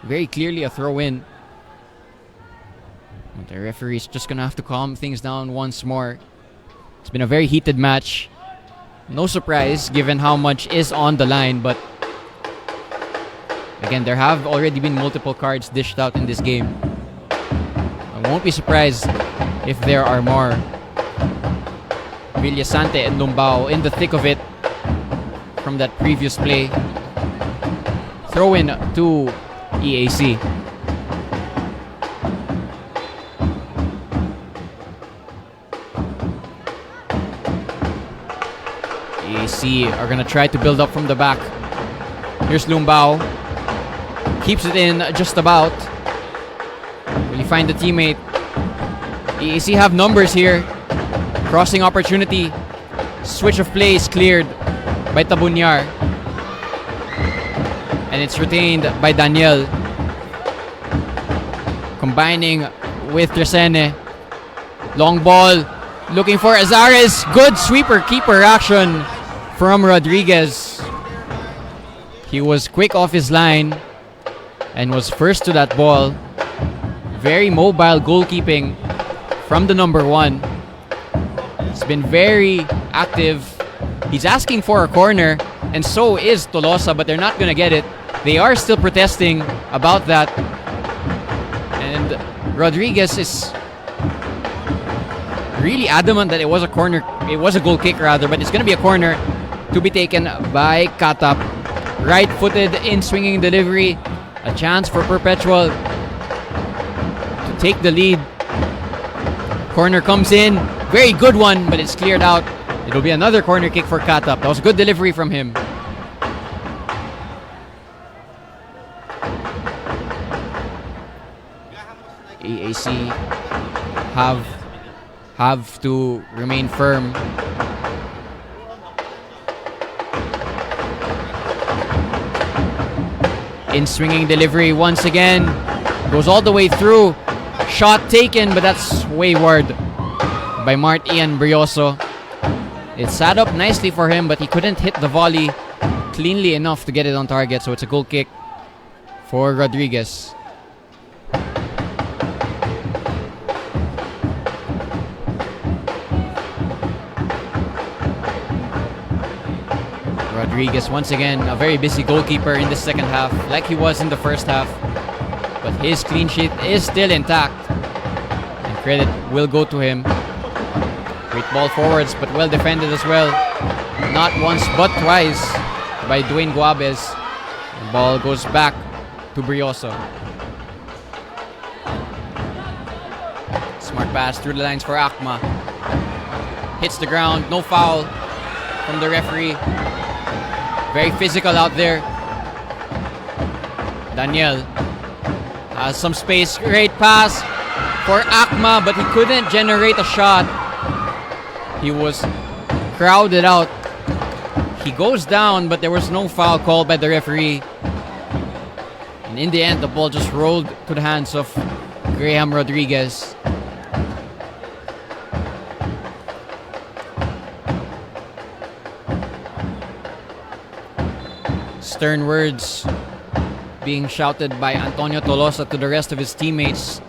Very clearly a throw-in. The referee's just gonna have to calm things down once more. It's been a very heated match. No surprise given how much is on the line, but again, there have already been multiple cards dished out in this game. I won't be surprised if there are more. Villasante and Lumbao in the thick of it from that previous play. Throw in to EAC. EAC are gonna try to build up from the back. Here's Lumbao. Keeps it in just about. Will he find the teammate? EAC have numbers here. Crossing opportunity. Switch of plays cleared by Tabunyar. And it's retained by Daniel. Combining with Tresene. Long ball. Looking for Azares. Good sweeper keeper action from Rodriguez. He was quick off his line and was first to that ball. Very mobile goalkeeping from the number 1. He's been very active. He's asking for a corner, and so is Tolosa, but they're not gonna get it. They are still protesting about that. And Rodriguez is really adamant that it was a corner. It was a goal kick rather, but it's gonna be a corner to be taken by Katap. Right-footed in swinging delivery. A chance for Perpetual to take the lead. Corner comes in. Very good one, but it's cleared out. It'll be another corner kick for Katap. That was a good delivery from him. EAC have to remain firm. In swinging delivery once again. Goes all the way through. Shot taken, but that's wayward by Mart Ian Brioso. It sat up nicely for him, but he couldn't hit the volley cleanly enough to get it on target, so it's a goal kick for Rodriguez. Rodriguez, once again, a very busy goalkeeper in the second half, like he was in the first half. But his clean sheet is still intact. And credit will go to him. Great ball forwards, but well defended as well. Not once, but twice by Dwayne Guabez. The ball goes back to Brioso. Smart pass through the lines for Akma. Hits the ground, no foul from the referee. Very physical out there. Daniel has some space. Great pass for Akma, but he couldn't generate a shot. He was crowded out. He goes down, but there was no foul called by the referee. And in the end, the ball just rolled to the hands of Graham Rodriguez. Stern words being shouted by Antonio Tolosa to the rest of his teammates.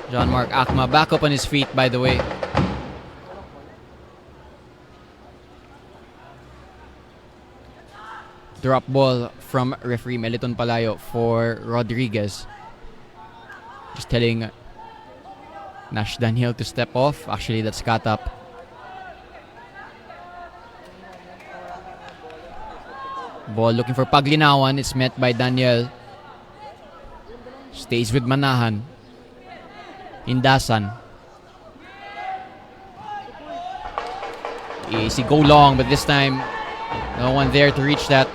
John Mark Akma back up on his feet, by the way. Drop ball from referee Meliton Palayo for Rodriguez. Just telling Nash Daniel to step off. Actually, that's Katap. Ball looking for Paglinawan. It's met by Daniel. Stays with Manahan. Indasan. EAC go long, but this time no one there to reach that.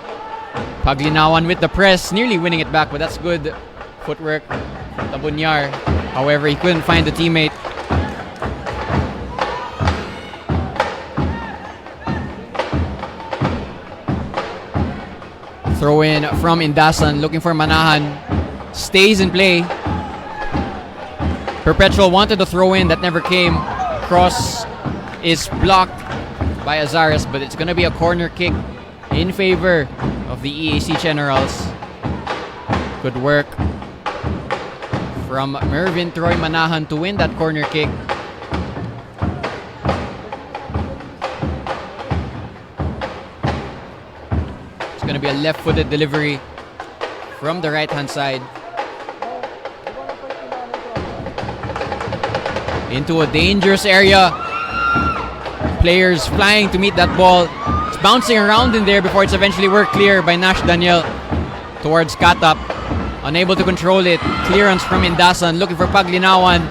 Paglinawan with the press, nearly winning it back, but that's good footwork from Tabunyar. However, he couldn't find the teammate. Throw in from Indasan, looking for Manahan. Stays in play. Perpetual wanted to throw in, that never came. Cross is blocked by Azares, but it's going to be a corner kick in favor of the EAC Generals. Good work from Mervin Troy Manahan to win that corner kick. It's going to be a left-footed delivery from the right-hand side into a dangerous area. Players flying to meet that ball. It's bouncing around in there before it's eventually worked clear by Nash Daniel towards Katap. Unable to control it. Clearance from Indasan, looking for Paglinawan.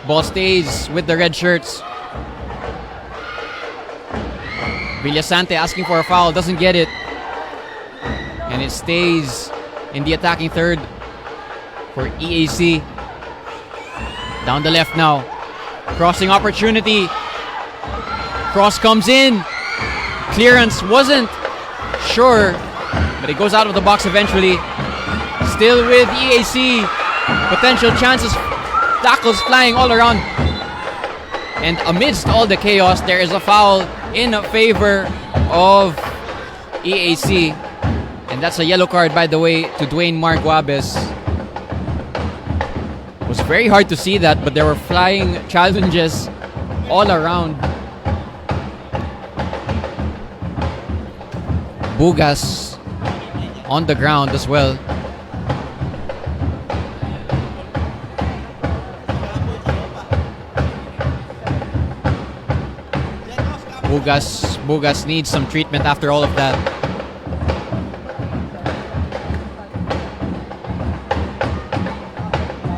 Ball stays with the red shirts. Villasante asking for a foul, doesn't get it. And it stays in the attacking third for EAC. Down the left now. Crossing opportunity. Cross comes in. Clearance wasn't sure, but it goes out of the box eventually. Still with EAC. Potential chances. Tackles flying all around. And amidst all the chaos, there is a foul in favor of EAC. And that's a yellow card, by the way, to Dwayne Marguabes. It was very hard to see that, but there were flying challenges all around. Bugas on the ground as well. Bugas needs some treatment after all of that.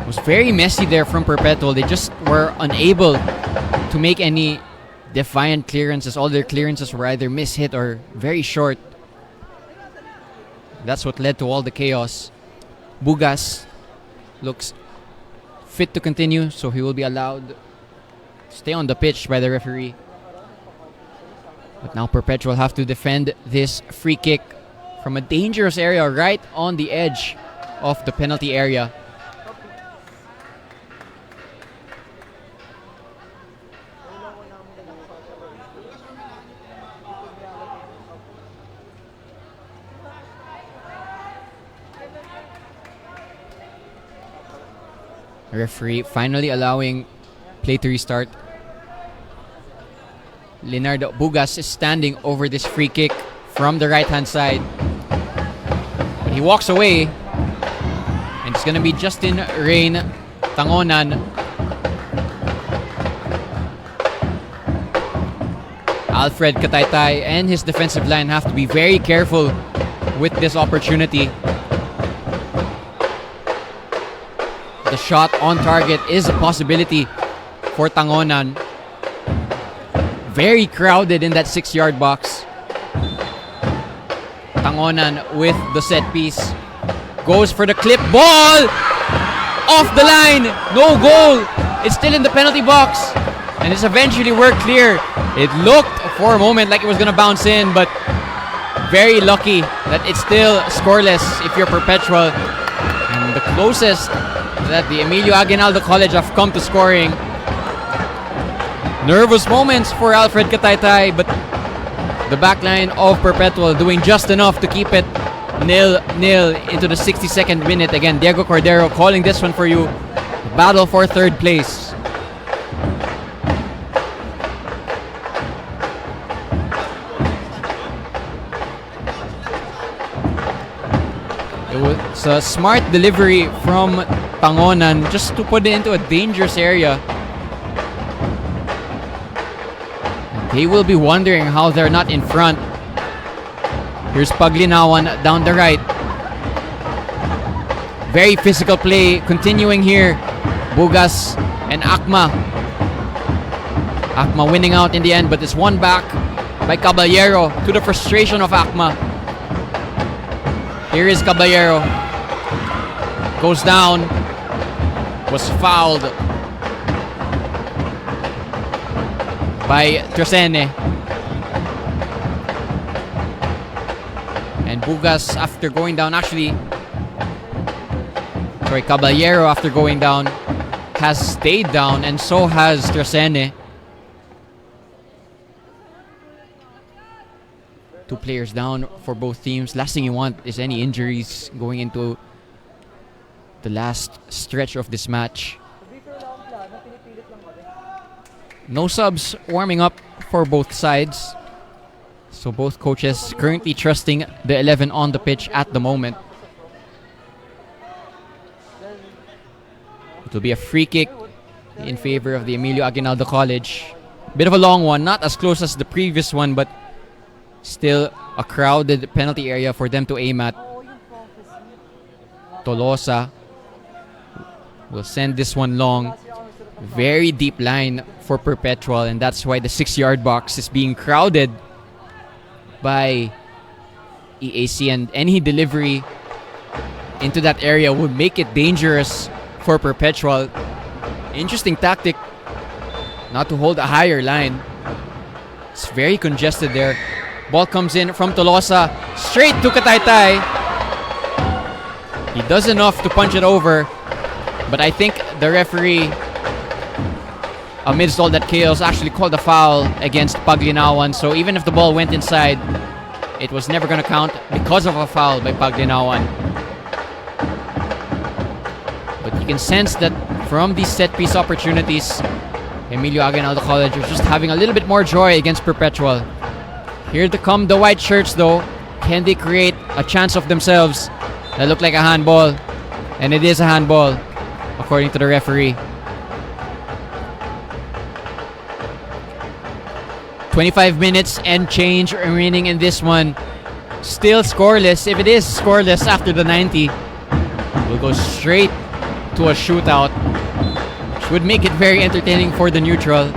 It was very messy there from Perpetual. They just were unable to make any defiant clearances. All their clearances were either mishit or very short. That's what led to all the chaos. Bugas looks fit to continue, so he will be allowed to stay on the pitch by the referee. But now Perpetual have to defend this free kick from a dangerous area right on the edge of the penalty area. Referee finally allowing play to restart. Leonardo Bugas is standing over this free kick from the right-hand side. But he walks away. And it's going to be Justin Rain Tangonan. Alfred Kataytay and his defensive line have to be very careful with this opportunity. The shot on target is a possibility for Tangonan. Very crowded in that 6-yard box. Tangonan with the set piece. Goes for the clip ball! Off the line! No goal! It's still in the penalty box. And it's eventually worked clear. It looked for a moment like it was going to bounce in, but very lucky that it's still scoreless if you're Perpetual. And the closest that the Emilio Aguinaldo College have come to scoring. Nervous moments for Alfred Kataytay, but the backline of Perpetual doing just enough to keep it 0-0 into the 62nd minute. Again, Diego Cordero calling this one for you. Battle for third place. It was a smart delivery from Tangonan just to put it into a dangerous area. They will be wondering how they're not in front. Here's Paglinawan down the right. Very physical play continuing here. Bugas and Akma. Akma winning out in the end, but it's won back by Caballero to the frustration of Akma. Here is Caballero. Goes down. Was fouled by Tresene. And Bugas, after going down, Caballero, after going down, has stayed down, and so has Trasene. 2 players down for both teams. Last thing you want is any injuries going into the last stretch of this match. No subs warming up for both sides. So both coaches currently trusting the 11 on the pitch at the moment. It will be a free kick in favor of the Emilio Aguinaldo College. Bit of a long one, not as close as the previous one, but still a crowded penalty area for them to aim at. Tolosa will send this one long. Very deep line for Perpetual, and that's why the 6-yard box is being crowded by EAC, and any delivery into that area would make it dangerous for Perpetual. Interesting tactic not to hold a higher line. It's very congested there. Ball comes in from Tolosa, straight to Kataytay. He does enough to punch it over, but I think the referee, amidst all that chaos, actually called a foul against Paglinawan. So even if the ball went inside, it was never going to count because of a foul by Paglinawan. But you can sense that from these set-piece opportunities, Emilio Aguinaldo College is just having a little bit more joy against Perpetual. Here to come the white shirts though. Can they create a chance of themselves? That looked like a handball. And it is a handball, according to the referee. 25 minutes and change remaining in this one. Still scoreless. If it is scoreless after the 90, we'll go straight to a shootout, which would make it very entertaining for the neutral.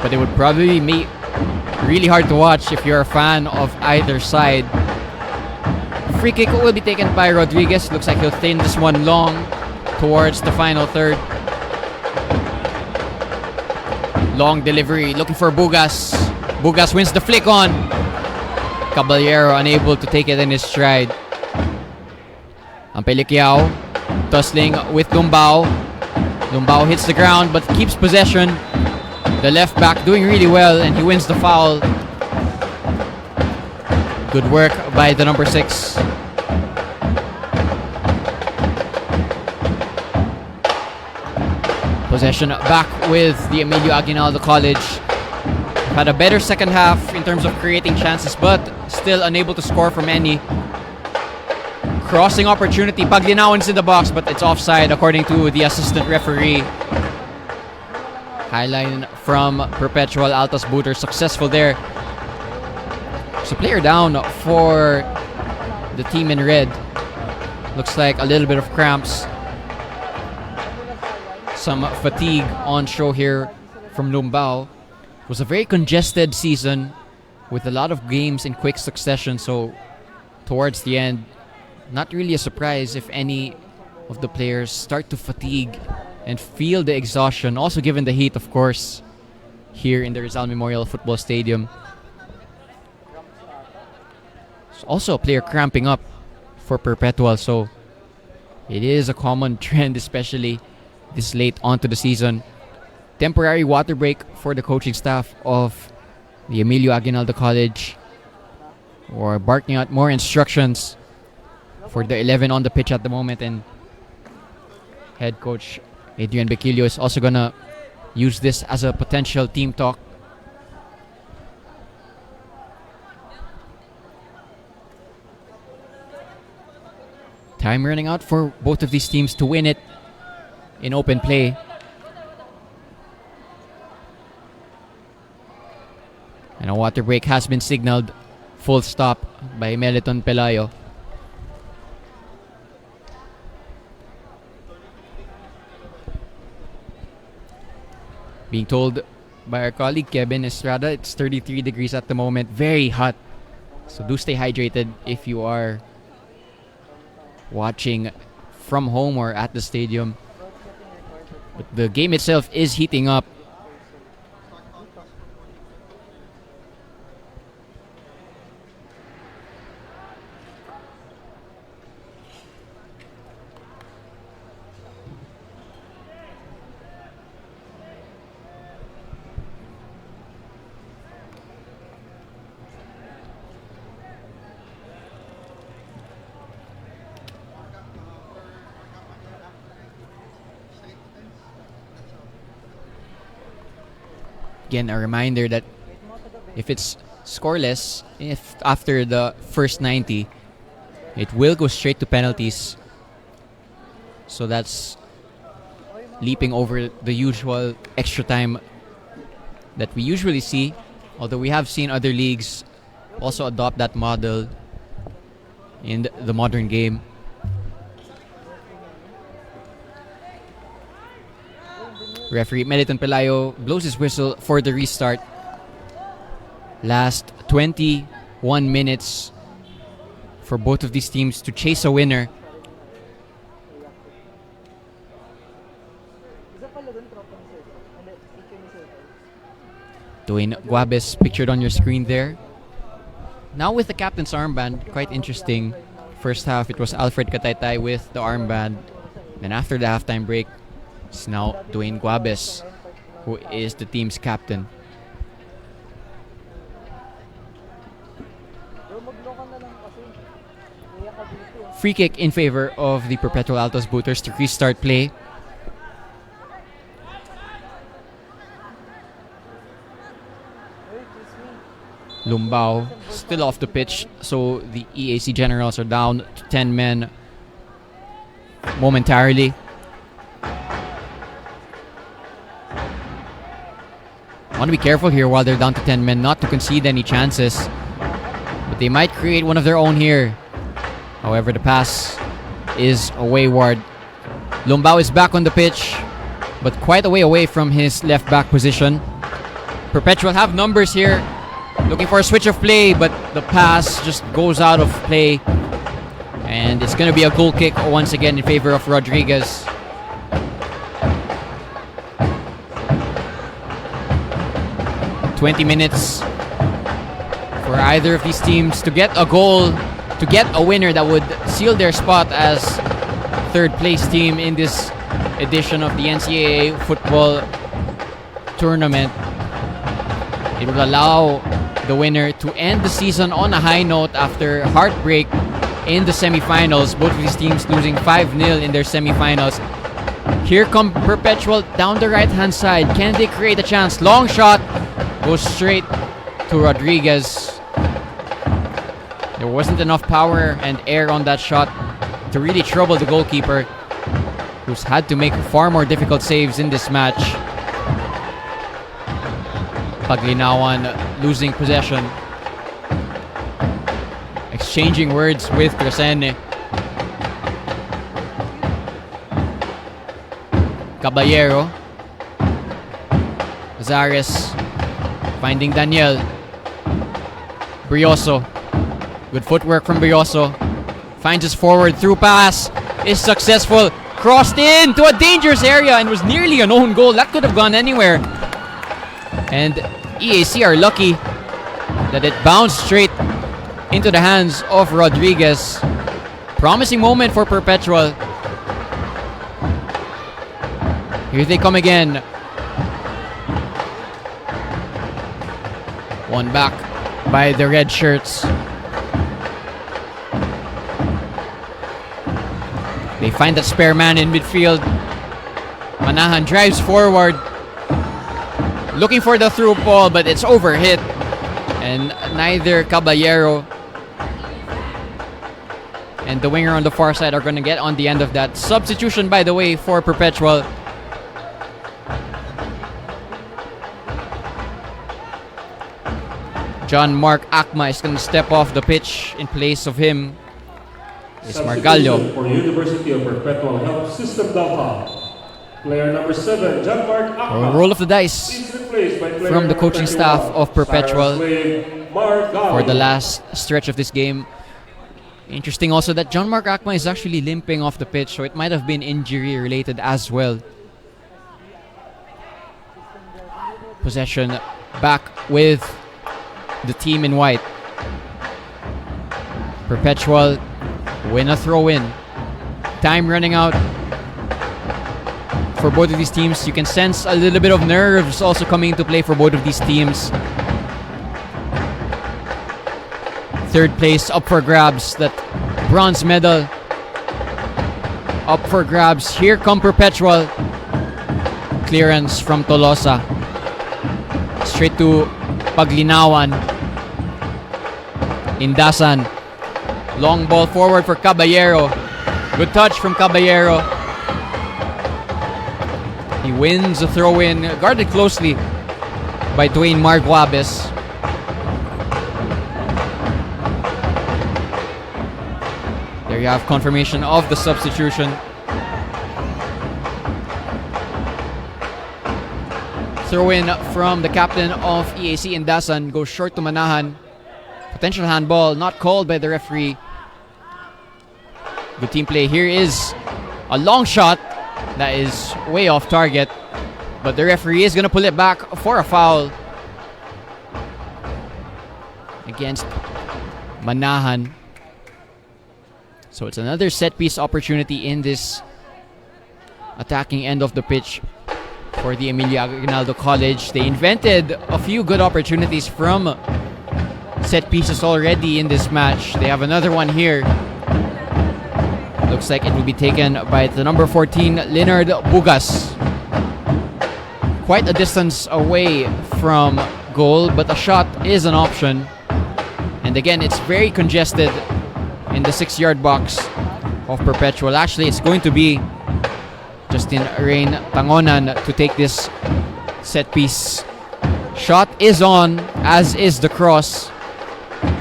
But it would probably be really hard to watch if you're a fan of either side. Free kick will be taken by Rodriguez. Looks like he'll thin this one long towards the final third. Long delivery, looking for Bugas. Bugas wins the flick on. Caballero unable to take it in his stride. Ampelikiao tussling with Lumbao. Lumbao hits the ground but keeps possession. The left back doing really well, and he wins the foul. Good work by the number 6. Possession back with the Emilio Aguinaldo College. Had a better second half in terms of creating chances, but still unable to score from any. Crossing opportunity. Paglinawan's in the box, but it's offside according to the assistant referee. Highline from Perpetual. Altas Booter successful there. So player down for the team in red. Looks like a little bit of cramps. Some fatigue on show here from Lumbao. It was a very congested season with a lot of games in quick succession, so towards the end, not really a surprise if any of the players start to fatigue and feel the exhaustion, also given the heat, of course, here in the Rizal Memorial Football Stadium. There's also a player cramping up for Perpetual, so it is a common trend, especially this late onto the season. Temporary water break for the coaching staff of the Emilio Aguinaldo College, or barking out more instructions for the 11 on the pitch at the moment, and head coach Adrian Bequillo is also gonna use this as a potential team talk. Time running out for both of these teams to win it in open play. And a water break has been signaled. Full stop by Meliton Pelayo. Being told by our colleague Kevin Estrada, it's 33 degrees at the moment. Very hot. So do stay hydrated if you are watching from home or at the stadium. But the game itself is heating up. Again, a reminder that if it's scoreless, if after the first 90, it will go straight to penalties. So that's leaping over the usual extra time that we usually see. Although we have seen other leagues also adopt that model in the modern game. Referee Meliton Pelayo blows his whistle for the restart. Last 21 minutes for both of these teams to chase a winner. Dwayne Guabes pictured on your screen there. Now with the captain's armband, quite interesting. First half it was Alfred Kataytay with the armband. Then after the halftime break, it's now Dwayne Guabes who is the team's captain. Free kick in favor of the Perpetual Altos Booters to restart play. Lumbao still off the pitch, so the EAC Generals are down to 10 men momentarily. Want to be careful here while they're down to 10 men not to concede any chances, but they might create one of their own here. However, the pass is wayward. Lumbao is back on the pitch, but quite a way away from his left back position. Perpetual have numbers here, looking for a switch of play, but the pass just goes out of play. And it's going to be a goal kick once again in favor of Rodriguez. "20 minutes for either of these teams to get a goal, to get a winner that would seal their spot as third place team in this edition of the NCAA football tournament. It would allow the winner to end the season on a high note after heartbreak in the semifinals. Both of these teams losing 5-0 in their semifinals. Here come Perpetual down the right-hand side. Can they create a chance? Long shot goes straight to Rodriguez. There wasn't enough power and air on that shot to really trouble the goalkeeper, who's had to make far more difficult saves in this match. Paglinawan losing possession, exchanging words with Crescene. Caballero, Zares finding Daniel. Brioso, good footwork from Brioso, finds his forward through pass, is successful, crossed in to a dangerous area and was nearly an own goal. That could have gone anywhere. And EAC are lucky that it bounced straight into the hands of Rodriguez. Promising moment for Perpetual. Here they come again. One back by the red shirts. They find that spare man in midfield. Manahan drives forward, looking for the through ball, but it's overhit. And neither Caballero and the winger on the far side are going to get on the end of that. Substitution, by the way, for Perpetual. John Mark Akma is going to step off the pitch. In place of him is Margallo. For University of Perpetual Health System DALTA, player number 7, John Mark Akma. A roll of the dice from the coaching staff of Perpetual for the last stretch of this game. Interesting also that John Mark Akma is actually limping off the pitch, so it might have been injury related as well. Possession back with the team in white. Perpetual win a throw-in. Time running out for both of these teams. You can sense a little bit of nerves also coming into play for both of these teams. Third place up for grabs. That bronze medal up for grabs. Here come Perpetual. Clearance from Tolosa. straight to Paglinawan. Indasan. Long ball forward for Caballero. Good touch from Caballero. He wins a throw-in, guarded closely by Dwayne Marguabes. There you have confirmation of the substitution. Throw-in from the captain of EAC Indasan, goes short to Manahan. Potential handball, not called by the referee. Good team play. Here is a long shot that is way off target, but the referee is going to pull it back for a foul against Manahan. So it's another set piece opportunity in this attacking end of the pitch for the Emilio Aguinaldo College. They invented a few good opportunities from set pieces already in this match. They have another one here. Looks like it will be taken by the number 14, Leonard Bugas. Quite a distance away from goal, but a shot is an option. And again, it's very congested in the 6-yard box of Perpetual. Actually, it's going to be Justin Rain Tangonan to take this set piece. Shot is on, as is the cross.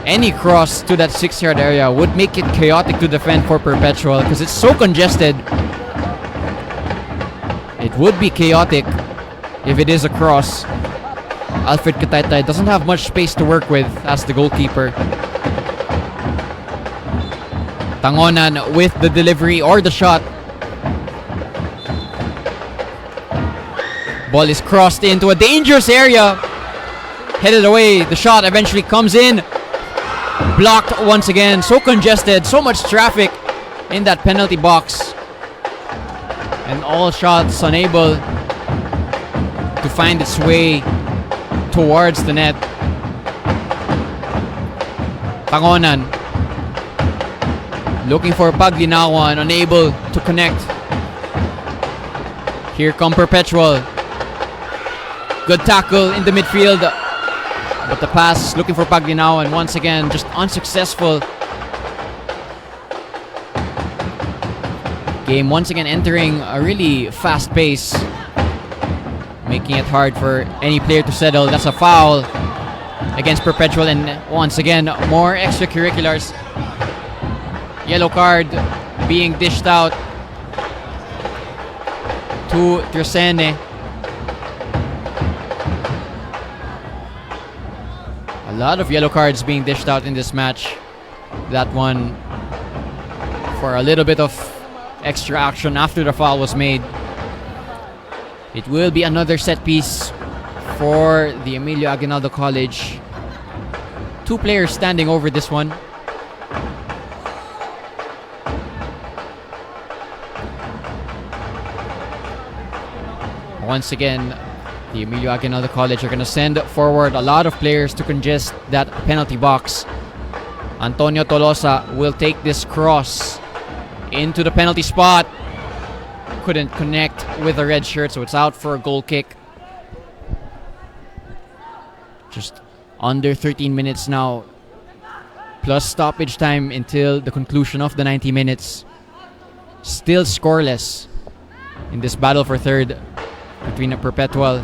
Any cross to that 6-yard area would make it chaotic to defend for Perpetual because it's so congested. It would be chaotic if it is a cross. Alfred Kataytay doesn't have much space to work with as the goalkeeper. Tangonan with the delivery or the shot. Ball is crossed into a dangerous area. Headed away. The shot eventually comes in. Blocked once again. So congested. So much traffic in that penalty box. And all shots unable to find its way towards the net. Tangonan looking for Paglinawan. Unable to connect. Here come Perpetual. Good tackle in the midfield. But the pass looking for Paglinawan once again just unsuccessful. Game once again entering a really fast pace, making it hard for any player to settle. That's a foul against Perpetual, and once again more extracurriculars. Yellow card being dished out to Tresene. A lot of yellow cards being dished out in this match. That one for a little bit of extra action after the foul was made. It will be another set piece for the Emilio Aguinaldo College. Two players standing over this one. Once again, the Emilio Aguinaldo College are going to send forward a lot of players to congest that penalty box. Antonio Tolosa will take this cross into the penalty spot. Couldn't connect with the red shirt, so it's out for a goal kick. Just under 13 minutes now, plus stoppage time until the conclusion of the 90 minutes. Still scoreless in this battle for third between Perpetual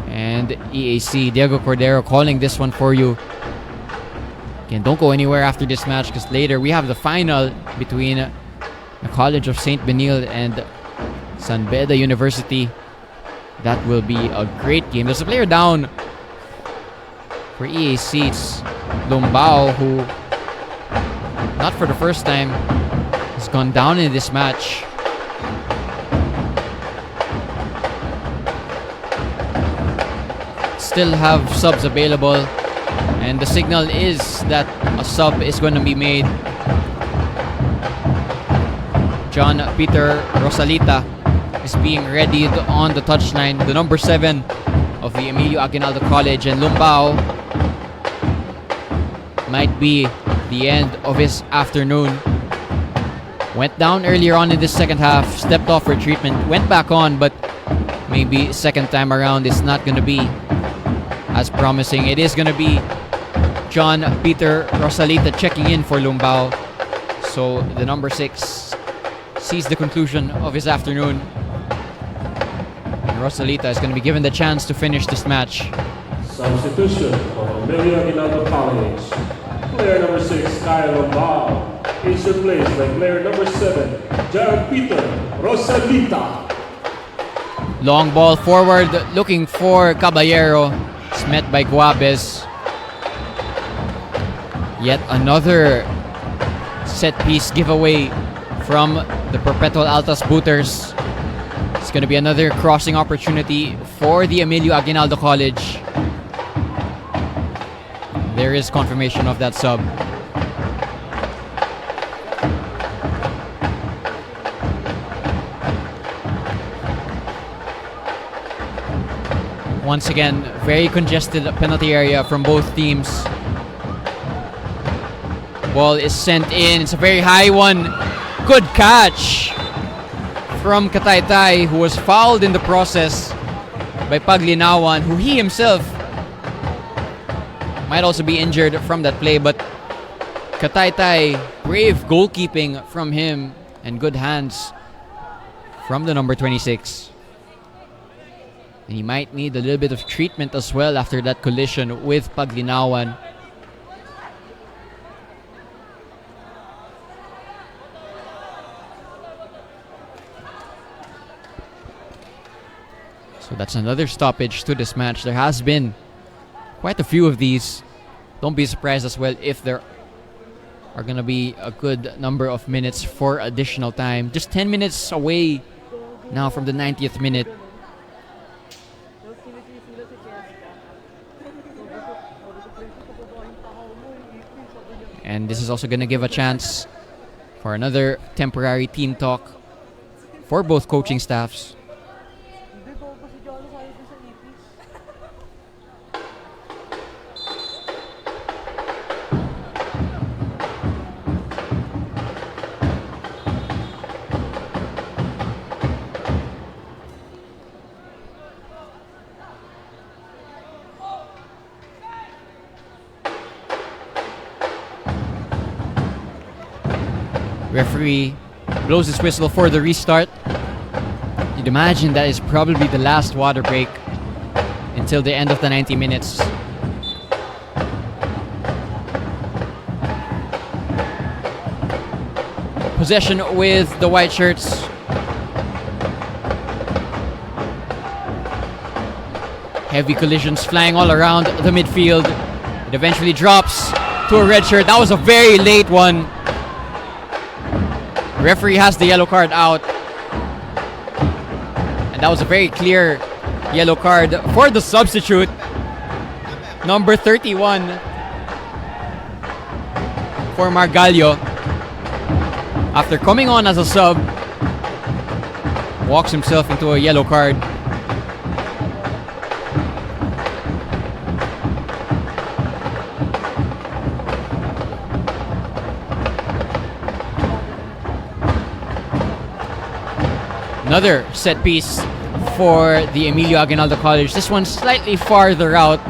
and EAC. Diego Cordero calling this one for you. Again, don't go anywhere after this match because later we have the final between the College of St. Benil and San Beda University. That will be a great game. There's a player down for EAC. It's Lumbao, who, not for the first time, has gone down in this match. Still have subs available, and the signal is that a sub is going to be made. John Peter Rosalita is being readied on the touchline, the number 7 of the Emilio Aguinaldo College, and Lumbao might be the end of his afternoon. Went down earlier on in this second half, stepped off for treatment, went back on, but maybe second time around it's not going to be as promising. It is going to be John Peter Rosalita checking in for Lumbao. So the number 6 sees the conclusion of his afternoon. And Rosalita is going to be given the chance to finish this match. Substitution for Emilio Aguinaldo College. Player number 6, Kyle Laban, is replaced by player number 7, John Peter Rosalita. Long ball forward, looking for Caballero. It's met by Guabez. Yet another set piece giveaway from the Perpetual Altas booters. It's going to be another crossing opportunity for the Emilio Aguinaldo College. There is confirmation of that sub. Once again, very congested penalty area from both teams. Ball is sent in. It's a very high one. Good catch from Kataytay, who was fouled in the process by Paglinawan, who he himself might also be injured from that play. But Kataytay, brave goalkeeping from him and good hands from the number 26. And he might need a little bit of treatment as well after that collision with Paglinawan. So that's another stoppage to this match. There has been quite a few of these. Don't be surprised as well if there are going to be a good number of minutes for additional time. Just 10 minutes away now from the 90th minute. And this is also going to give a chance for another temporary team talk for both coaching staffs. Referee blows his whistle for the restart. You'd imagine that is probably the last water break until the end of the 90 minutes. Possession with the white shirts. Heavy collisions flying all around the midfield. It eventually drops to a red shirt. That was a very late one. Referee has the yellow card out. And that was a very clear yellow card for the substitute. Number 31 for Margallo. After coming on as a sub, walks himself into a yellow card. Another set piece for the Emilio Aguinaldo College. This one slightly farther out,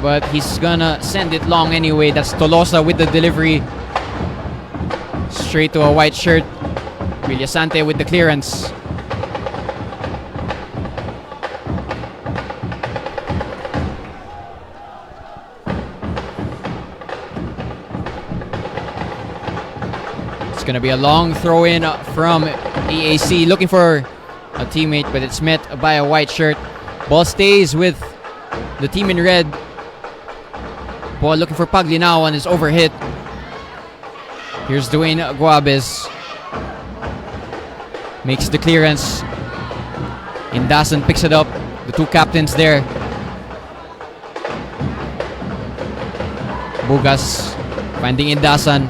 but he's gonna send it long anyway. That's Tolosa with the delivery. Straight to a white shirt. Villasante with the clearance. It's gonna be a long throw in from EAC, looking for a teammate, but it's met by a white shirt. Ball stays with the team in red. Ball looking for Paglinawan is overhit. Here's Dwayne Guabez. Makes the clearance. Indasan picks it up. The two captains there. Bugas finding Indasan.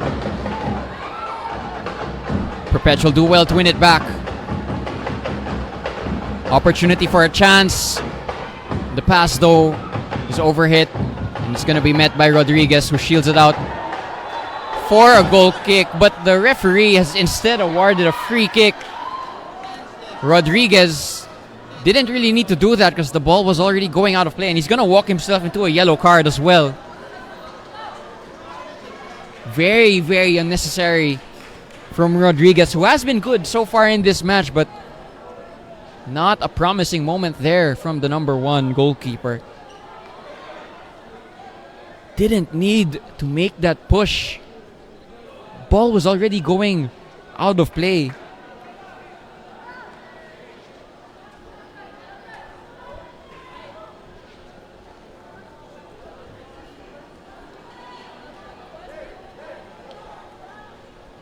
Perpetual do well to win it back. Opportunity for a chance. The pass though is overhit. And it's going to be met by Rodriguez, who shields it out for a goal kick. But the referee has instead awarded a free kick. Rodriguez Didn't really need to do that because the ball was already going out of play, and he's gonna walk himself into a yellow card as well. Very, very unnecessary from Rodriguez, who has been good so far in this match, but not a promising moment there from the number 1 goalkeeper. Didn't need to make that push. Ball was already going out of play.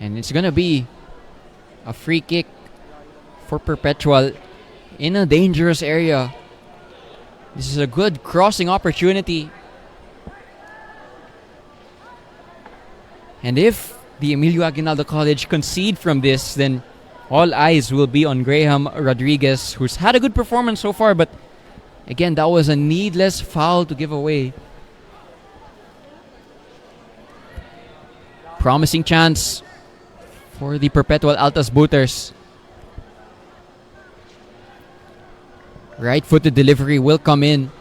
And it's gonna be a free kick for Perpetual in a dangerous area. This is a good crossing opportunity. And if the Emilio Aguinaldo College concede from this, then all eyes will be on Graham Rodriguez, who's had a good performance so far, but again, that was a needless foul to give away. Promising chance for the Perpetual Altas Booters. Right-footed delivery will come in.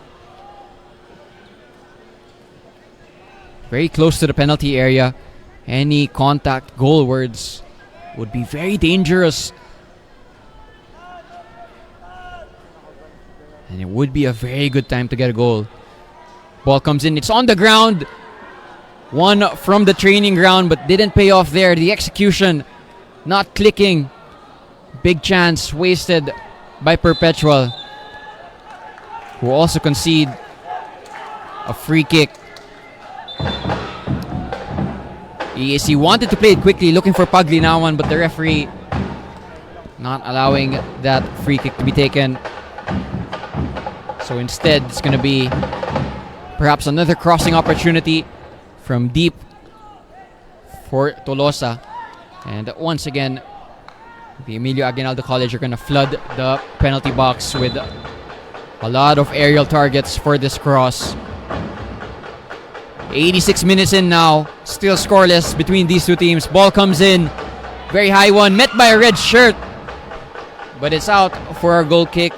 Very close to the penalty area. Any contact goalwards would be very dangerous. And it would be a very good time to get a goal. Ball comes in. It's on the ground. One from the training ground, but didn't pay off there. The execution not clicking. Big chance wasted by Perpetual, who also concede a free kick. EAC wanted to play it quickly, looking for Paglinawan, but the referee not allowing that free kick to be taken. So instead, it's going to be perhaps another crossing opportunity from deep for Tolosa. And once again, the Emilio Aguinaldo College are going to flood the penalty box with a lot of aerial targets for this cross. 86 minutes in now, still scoreless between these two teams. Ball comes in, very high one, met by a red shirt, but it's out for a goal kick.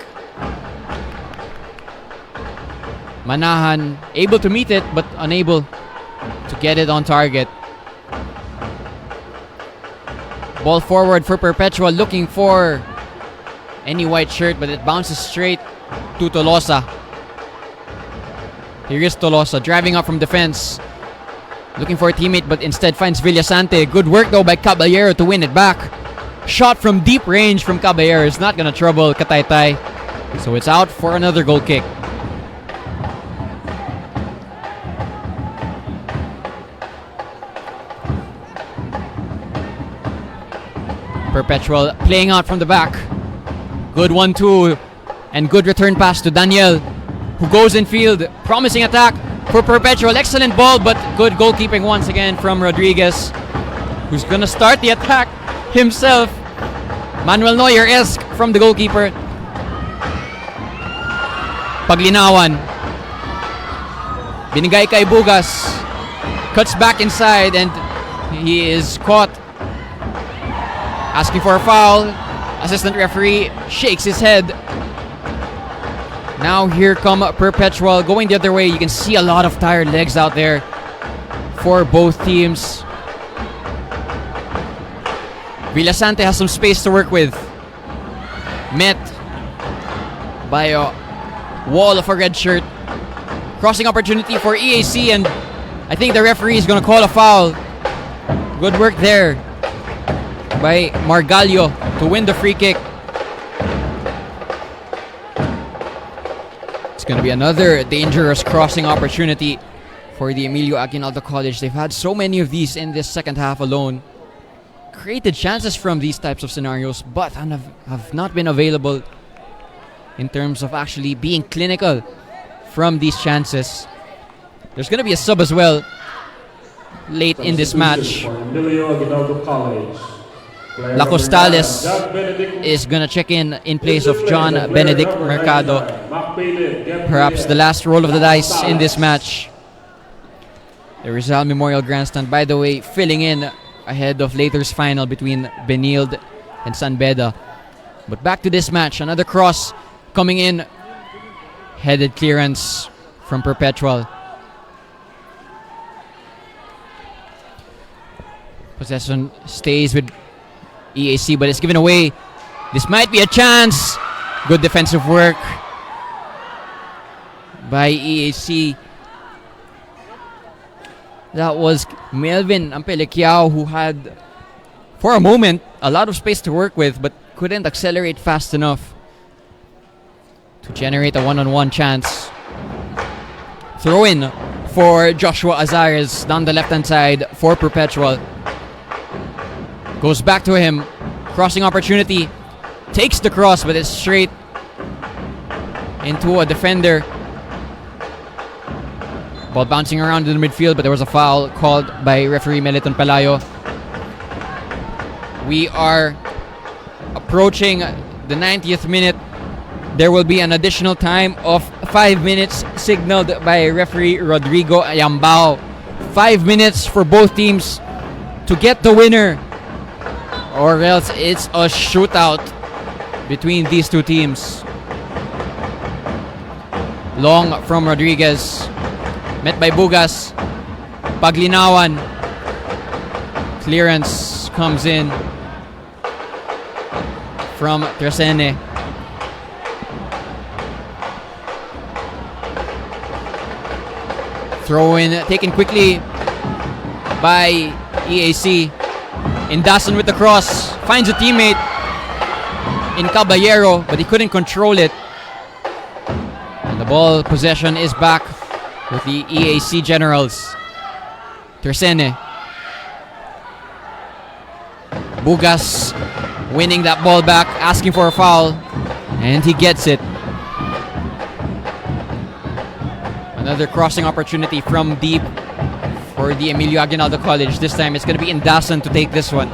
Manahan able to meet it, but unable to get it on target. Ball forward for Perpetual, looking for any white shirt, but it bounces straight to Tolosa. Here is Tolosa driving up from defense, looking for a teammate, but instead finds Villasante. Good work though by Caballero to win it back. Shot from deep range from Caballero is not gonna trouble Kataytay, so it's out for another goal kick. Perpetual playing out from the back. Good 1-2 and good return pass to Daniel, who goes in field. Promising attack for Perpetual. Excellent ball, but good goalkeeping once again from Rodriguez, who's gonna start the attack himself. Manuel Neuer-esque from the goalkeeper. Paglinawan. Binigay kay Bugas. Cuts back inside and he is caught. Asking for a foul. Assistant referee shakes his head. Now here come Perpetual going the other way. You can see a lot of tired legs out there for both teams. Villasante has some space to work with. Met by a wall of a red shirt. Crossing opportunity for EAC, and I think the referee is going to call a foul. Good work there by Margallo to win the free kick. It's going to be another dangerous crossing opportunity for the Emilio Aguinaldo College. They've had so many of these in this second half alone. Created chances from these types of scenarios, but have not been available in terms of actually being clinical from these chances. There's going to be a sub as well late in this match. Emilio Aguinaldo College. Lacostales is going to check in place of John Benedict Mercado. Perhaps the last roll of the dice in this match. The Rizal Memorial Grandstand, by the way, filling in ahead of later's final between Benilde and San Beda. But back to this match, another cross coming in. Headed clearance from Perpetual. Possession stays with EAC, but it's given away. This might be a chance. Good defensive work by EAC. That was Melvin Ampeliquiao, who had, for a moment, a lot of space to work with, but couldn't accelerate fast enough to generate a one-on-one chance. Throw in for Joshua Azares down the left-hand side for Perpetual. Goes back to him. Crossing opportunity. Takes the cross, but it's straight into a defender. Ball bouncing around in the midfield, but there was a foul called by referee Meliton Pelayo. We are approaching the 90th minute. There will be an additional time of 5 minutes signaled by referee Rodrigo Ayambao. 5 minutes for both teams to get the winner, or else it's a shootout between these two teams. Long from Rodriguez, met by Bugas. Paglinawan. Clearance comes in from Tresene. Throw in, taken quickly by EAC. Indasan with the cross. Finds a teammate in Caballero, but he couldn't control it. And the ball possession is back with the EAC Generals. Tresene. Bugas winning that ball back, asking for a foul, and he gets it. Another crossing opportunity from deep for the Emilio Aguinaldo College. This time it's going to be Indasan to take this one.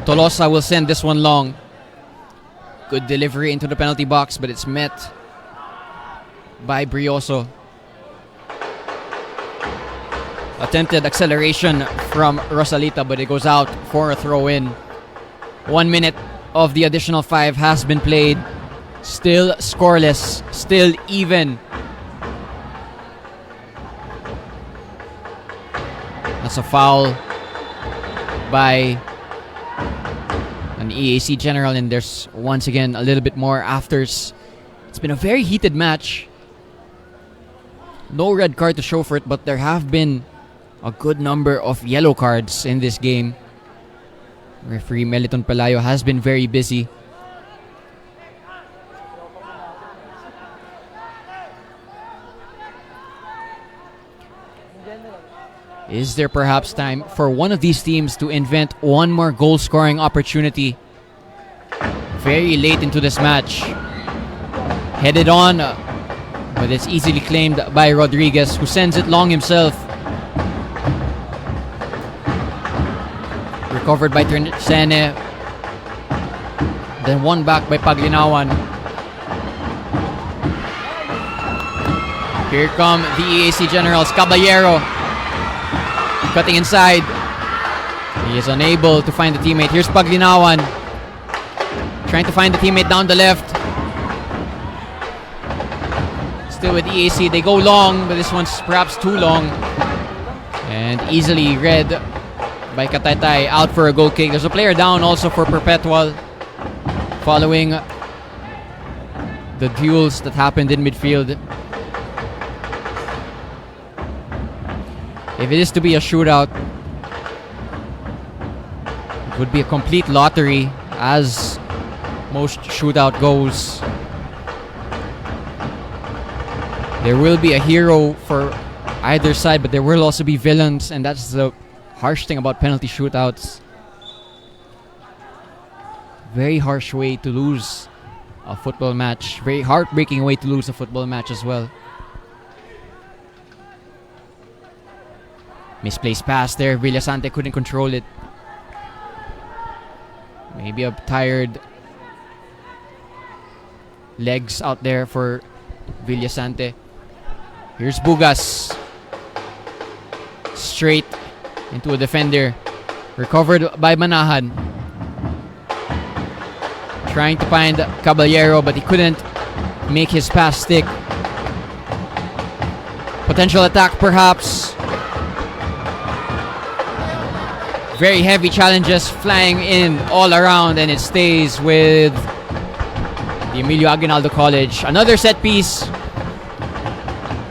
Tolosa will send this one long. Good delivery into the penalty box, but it's met by Brioso. Attempted acceleration from Rosalita, but it goes out for a throw-in. 1 minute of the additional 5 has been played. Still scoreless, still even. That's a foul by an EAC General, and there's once again a little bit more afters. It's been a very heated match. No red card to show for it, but there have been a good number of yellow cards in this game. Referee Meliton Pelayo has been very busy. Is there perhaps time for one of these teams to invent one more goal-scoring opportunity very late into this match? Headed on, but it's easily claimed by Rodriguez, who sends it long himself. Recovered by Tresene. Then won back by Paglinawan. Here come the EAC Generals. Caballero cutting inside. He is unable to find the teammate. Here's Paglinawan trying to find the teammate down the left. Still with EAC. They go long, but this one's perhaps too long. And easily read by Kataytay, out for a goal kick. There's a player down also for Perpetual following the duels that happened in midfield. If it is to be a shootout, it would be a complete lottery, as most shootout goes. There will be a hero for either side, but there will also be villains, and that's the harsh thing about penalty shootouts. Very harsh way to lose a football match. Very heartbreaking way to lose a football match as well. Misplaced pass there. Villasante couldn't control it. Maybe a tired legs out there for Villasante. Here's Bugas. Straight into a defender. Recovered by Manahan. Trying to find Caballero, but he couldn't make his pass stick. Potential attack perhaps. Very heavy challenges flying in all around, and it stays with the Emilio Aguinaldo College. Another set piece.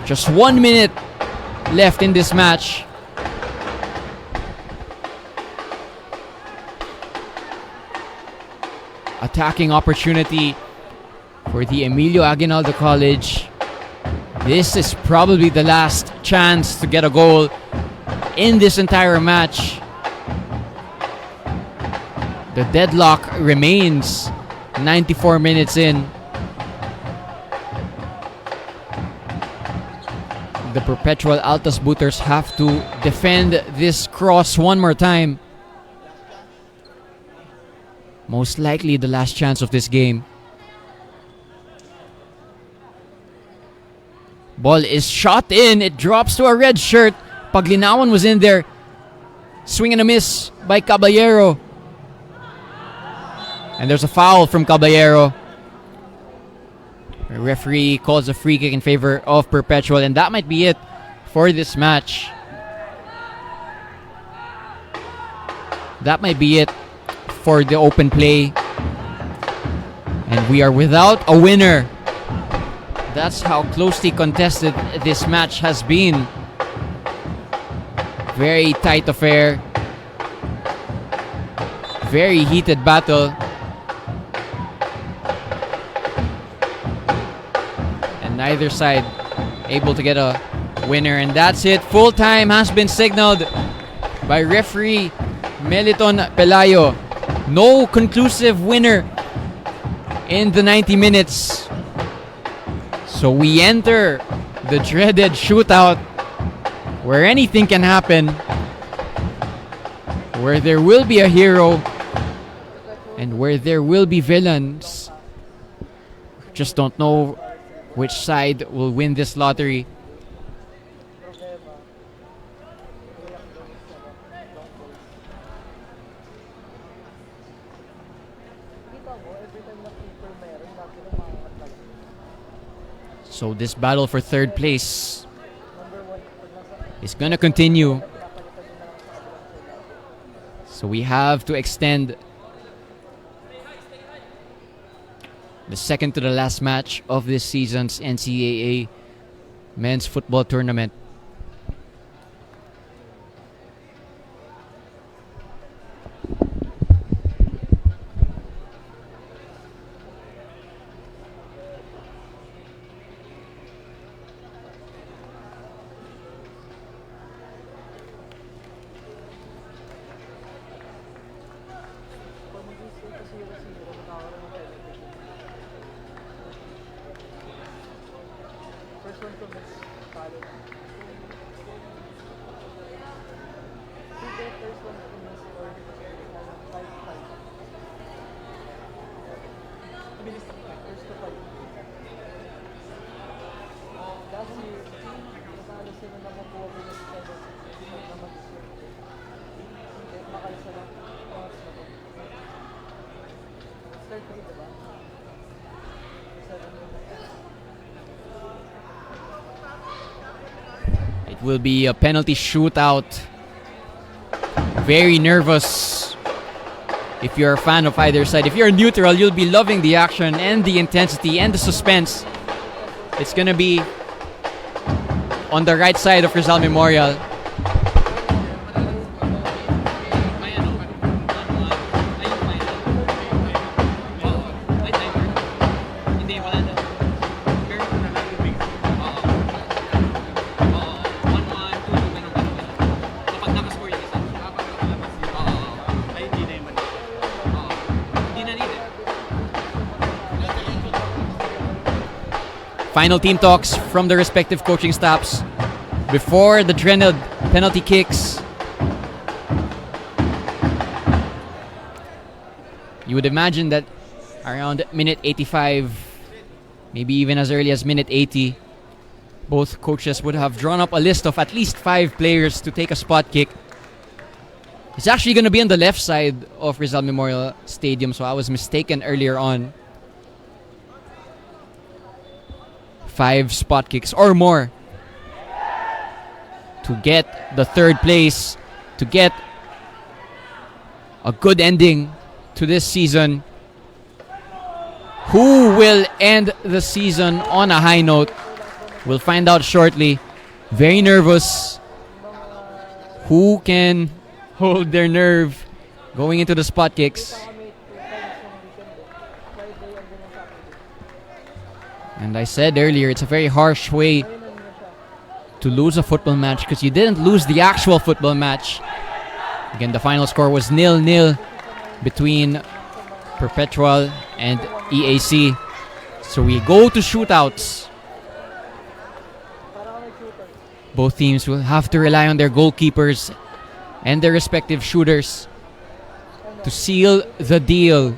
Just 1 minute left in this match. Attacking opportunity for the Emilio Aguinaldo College. This is probably the last chance to get a goal in this entire match. The deadlock remains 94 minutes in. The Perpetual Altas Booters have to defend this cross one more time. Most likely the last chance of this game. Ball is shot in. It drops to a red shirt. Paglinawan was in there. Swing and a miss by Caballero. And there's a foul from Caballero. The referee calls a free kick in favor of Perpetual, and that might be it for this match. That might be it for the open play. And we are without a winner. That's how closely contested this match has been. Very tight affair. Very heated battle. And neither side able to get a winner. And that's it. Full time has been signaled by referee Meliton Pelayo. No conclusive winner in the 90 minutes. So we enter the dreaded shootout where anything can happen, where there will be a hero and where there will be villains. Just don't know which side will win this lottery. So this battle for third place is gonna continue. So we have to extend the second to the last match of this season's NCAA men's football tournament. It will be a penalty shootout. Very nervous. If you're a fan of either side, if you're neutral, you'll be loving the action and the intensity and the suspense. It's gonna be on the right side of Rizal Memorial. Final team talks from the respective coaching staffs before the dreaded penalty kicks. You would imagine that around minute 85, maybe even as early as minute 80, both coaches would have drawn up a list of at least 5 players to take a spot kick. It's actually going to be on the left side of Rizal Memorial Stadium, so I was mistaken earlier on. 5 spot kicks or more to get the third place, to get a good ending to this season. Who will end the season on a high note? We'll find out shortly. Very nervous. Who can hold their nerve going into the spot kicks? And I said earlier, it's a very harsh way to lose a football match because you didn't lose the actual football match. Again, the final score was 0-0 between Perpetual and EAC. So we go to shootouts. Both teams will have to rely on their goalkeepers and their respective shooters to seal the deal.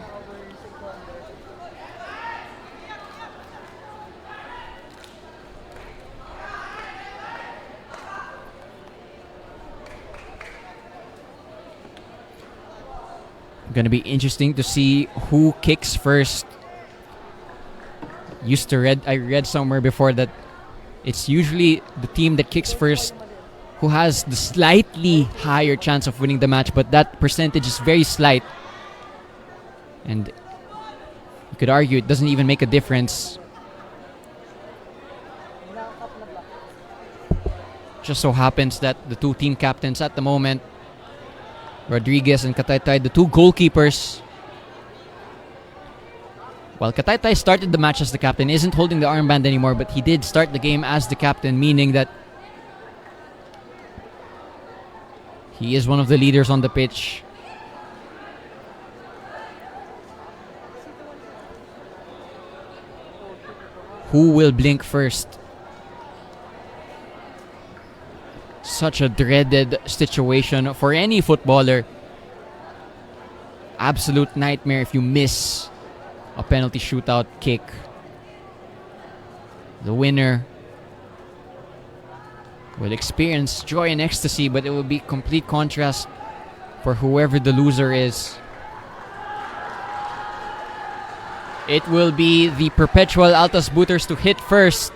Gonna be interesting to see who kicks first. I read somewhere before that it's usually the team that kicks first who has the slightly higher chance of winning the match, but that percentage is very slight. And you could argue it doesn't even make a difference. Just so happens that the two team captains at the moment, Rodriguez and Kataytay, the two goalkeepers. Well, Kataytay started the match as the captain, isn't holding the armband anymore, but he did start the game as the captain, meaning that he is one of the leaders on the pitch. Who will blink first? Such a dreaded situation for any footballer. Absolute nightmare if you miss a penalty shootout kick. The winner will experience joy and ecstasy, but it will be complete contrast for whoever the loser is. It will be the Perpetual Altas Booters to hit first.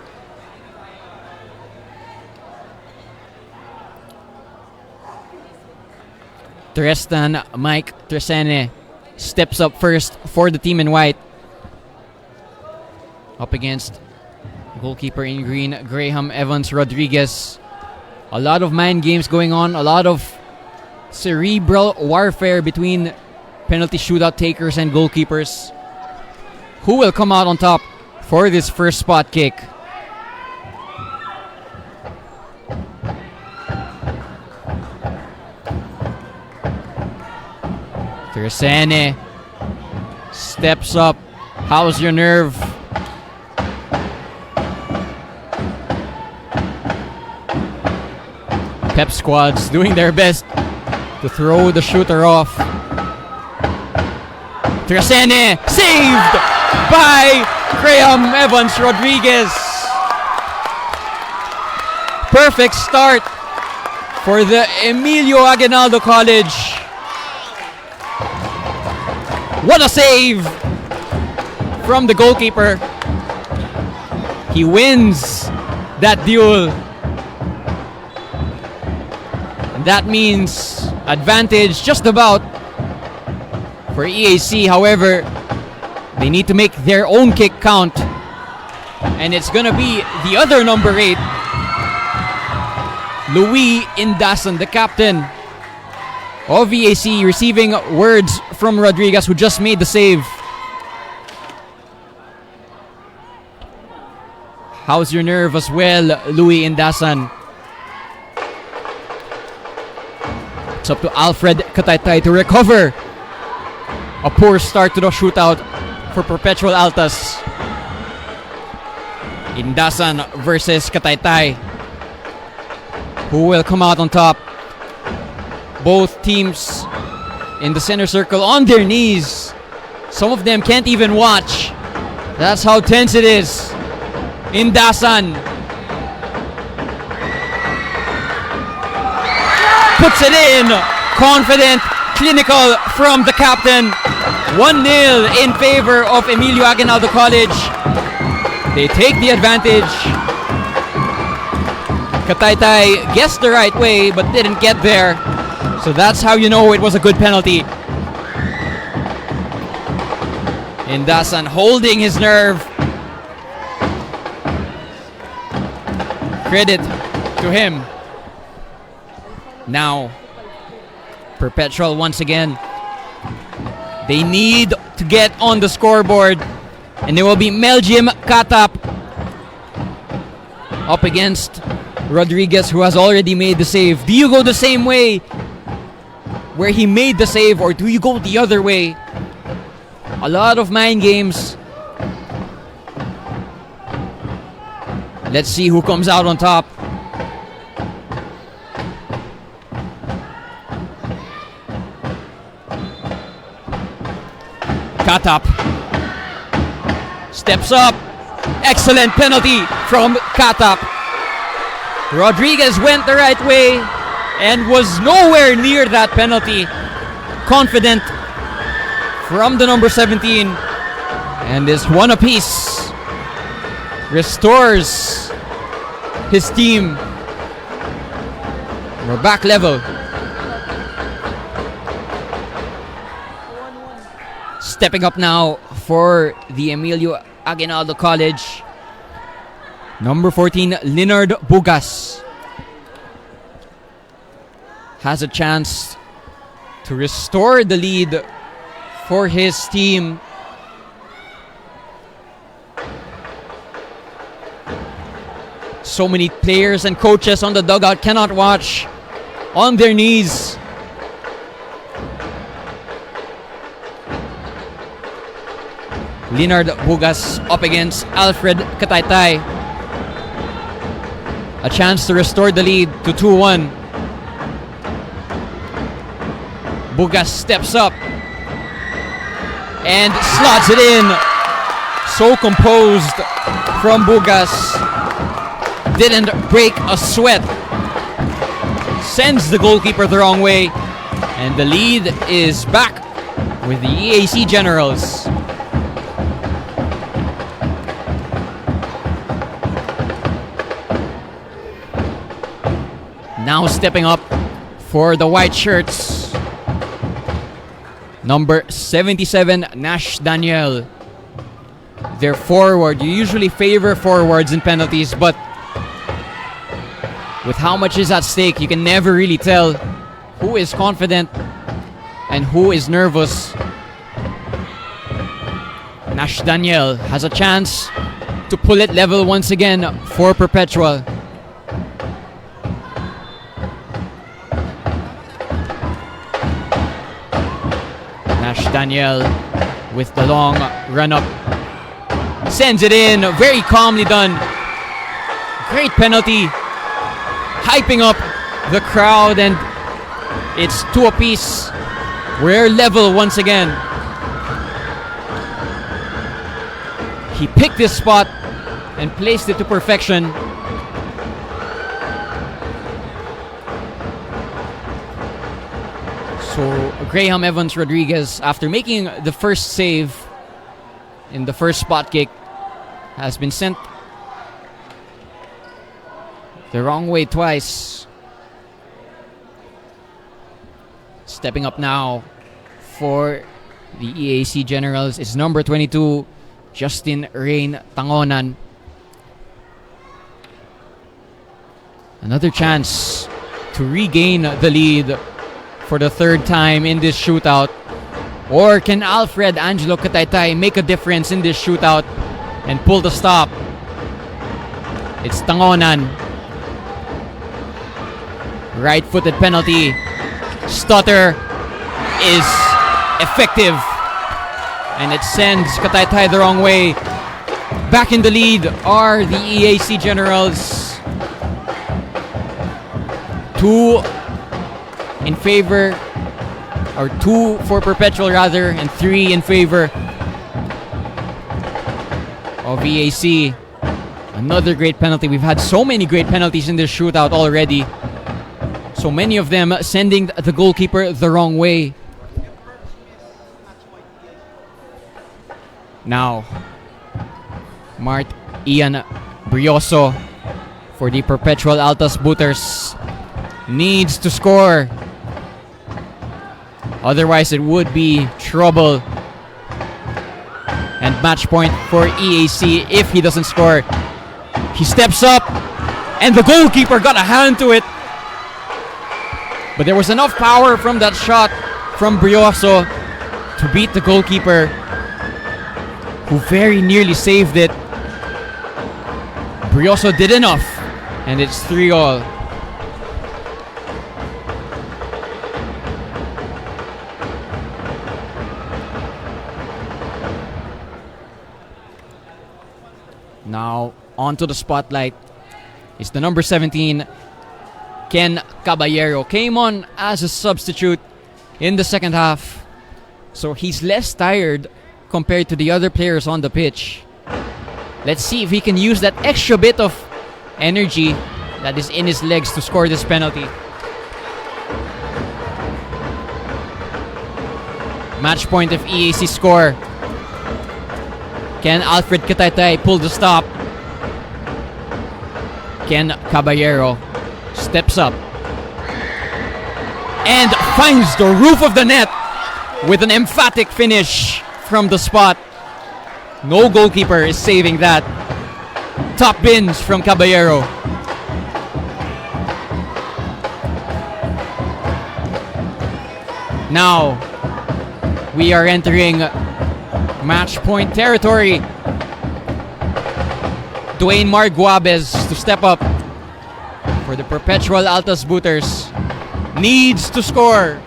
Trestan Mike Tresene steps up first for the team in white. Up against goalkeeper in green, Graham Evans Rodriguez. A lot of mind games going on, a lot of cerebral warfare between penalty shootout takers and goalkeepers. Who will come out on top for this first spot kick? Tresene steps up. How's your nerve? Pep squads doing their best to throw the shooter off. Tresene saved by Graham Evans Rodriguez. Perfect start for the Emilio Aguinaldo College. What a save from the goalkeeper. He wins that duel. And that means advantage just about for EAC. However, they need to make their own kick count. And it's going to be the other number 8, Louis Indasan, the captain of EAC, receiving words from Rodriguez, who just made the save. How's your nerve as well, Louis Indasan? It's up to Alfred Kataytay to recover. A poor start to the shootout for Perpetual Altas. Indasan versus Kataytay. Who will come out on top? Both teams in the center circle on their knees. Some of them can't even watch. That's how tense it is. Indasan puts it in confident, clinical from the captain. 1-0 in favor of Emilio Aguinaldo College. They take the advantage. Kataytay guessed the right way but didn't get there. So that's how you know it was a good penalty. Indasan holding his nerve. Credit to him. Now, Perpetual once again. They need to get on the scoreboard. And it will be Meljim Katap up against Rodriguez, who has already made the save. Do you go the same way where he made the save, or do you go the other way? A lot of mind games. Let's see who comes out on top. Katap steps up. Excellent penalty from Katap. Rodriguez went the right way and was nowhere near that penalty. Confident from the number 17. And this one apiece restores his team. We're back level. Stepping up now for the Emilio Aguinaldo College, number 14, Leonard Bugas, has a chance to restore the lead for his team. So many players and coaches on the dugout cannot watch on their knees. Leonard Bugas up against Alfred Kataytay. A chance to restore the lead to 2-1. Bugas steps up and slots it in. So composed from Bugas. Didn't break a sweat. Sends the goalkeeper the wrong way. And the lead is back with the EAC Generals. Now stepping up for the white shirts, number 77, Nash Daniel. Their forward. You usually favor forwards in penalties, but with how much is at stake, you can never really tell who is confident and who is nervous. Nash Daniel has a chance to pull it level once again for Perpetual. Nash Daniel with the long run-up. Sends it in. Very calmly done. Great penalty. Hyping up the crowd, and it's 2 apiece. We're level once again. He picked this spot and placed it to perfection. So Graham Evans Rodriguez, after making the first save in the first spot kick, has been sent the wrong way twice. Stepping up now for the EAC Generals is number 22, Justin Rain Tangonan. Another chance to regain the lead for the third time in this shootout. Or can Alfred Angelo Kataytay make a difference in this shootout and pull the stop? It's Tangonan. Right-footed penalty. Stutter is effective. And it sends Kataytay the wrong way. Back in the lead are the EAC Generals. 2 in favor, or 2 for Perpetual rather, and 3 in favor of EAC. Another great penalty. We've had so many great penalties in this shootout already. So many of them sending the goalkeeper the wrong way. Now, Ian Brioso for the Perpetual Altas Booters needs to score. Otherwise, it would be trouble. And match point for EAC if he doesn't score. He steps up, and the goalkeeper got a hand to it. But there was enough power from that shot from Brioso to beat the goalkeeper, who very nearly saved it. Brioso did enough, and it's 3-all. Now, onto the spotlight is the number 17, Ken Caballero. Came on as a substitute in the second half, so he's less tired compared to the other players on the pitch. Let's see if he can use that extra bit of energy that is in his legs to score this penalty. Match point if EAC score. Can Alfred Kataytay pull the stop? Ken Caballero steps up and finds the roof of the net with an emphatic finish from the spot. No goalkeeper is saving that. Top bins from Caballero. Now we are entering match point territory. Dwayne Marguabez to step up for the Perpetual Altas Booters. Needs to score.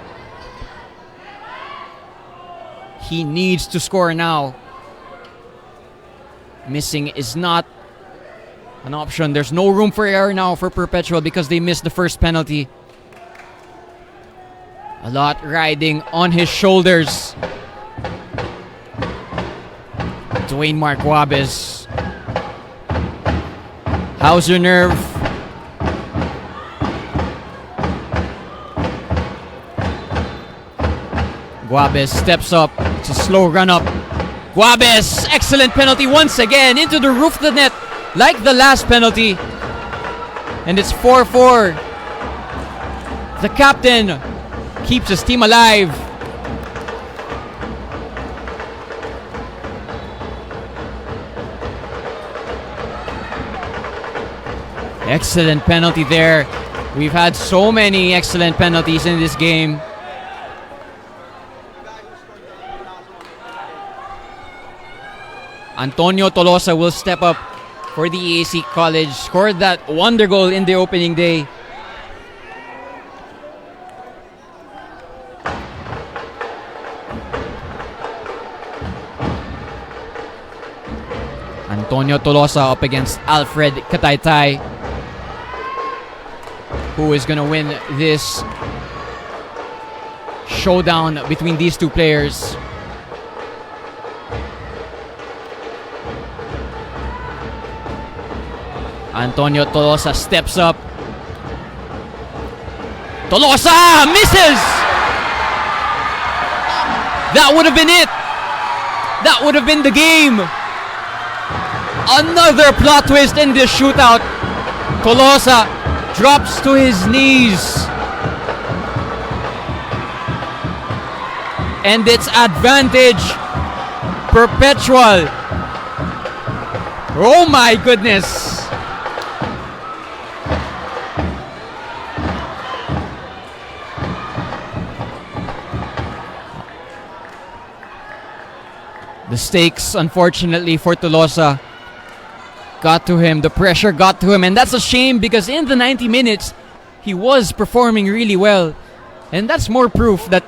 He needs to score now. Missing is not an option. There's no room for error now for Perpetual because they missed the first penalty. A lot riding on his shoulders. Dwayne Marguabez. How's your nerve? Guabez steps up. It's a slow run up. Guabez, excellent penalty once again into the roof of the net like the last penalty. And it's 4-4. The captain keeps his team alive. Excellent penalty there. We've had so many excellent penalties in this game. Antonio Tolosa will step up for the EAC College. Scored that wonder goal in the opening day. Antonio Tolosa up against Alfred Kataytay, who is going to win this showdown between these two players. Antonio Tolosa steps up. Tolosa misses! That would have been it. That would have been the game. Another plot twist in this shootout. Tolosa drops to his knees. And it's advantage Perpetual. Oh my goodness. The stakes, unfortunately, for Tolosa got to him. The pressure got to him. And that's a shame because in the 90 minutes, he was performing really well. And that's more proof that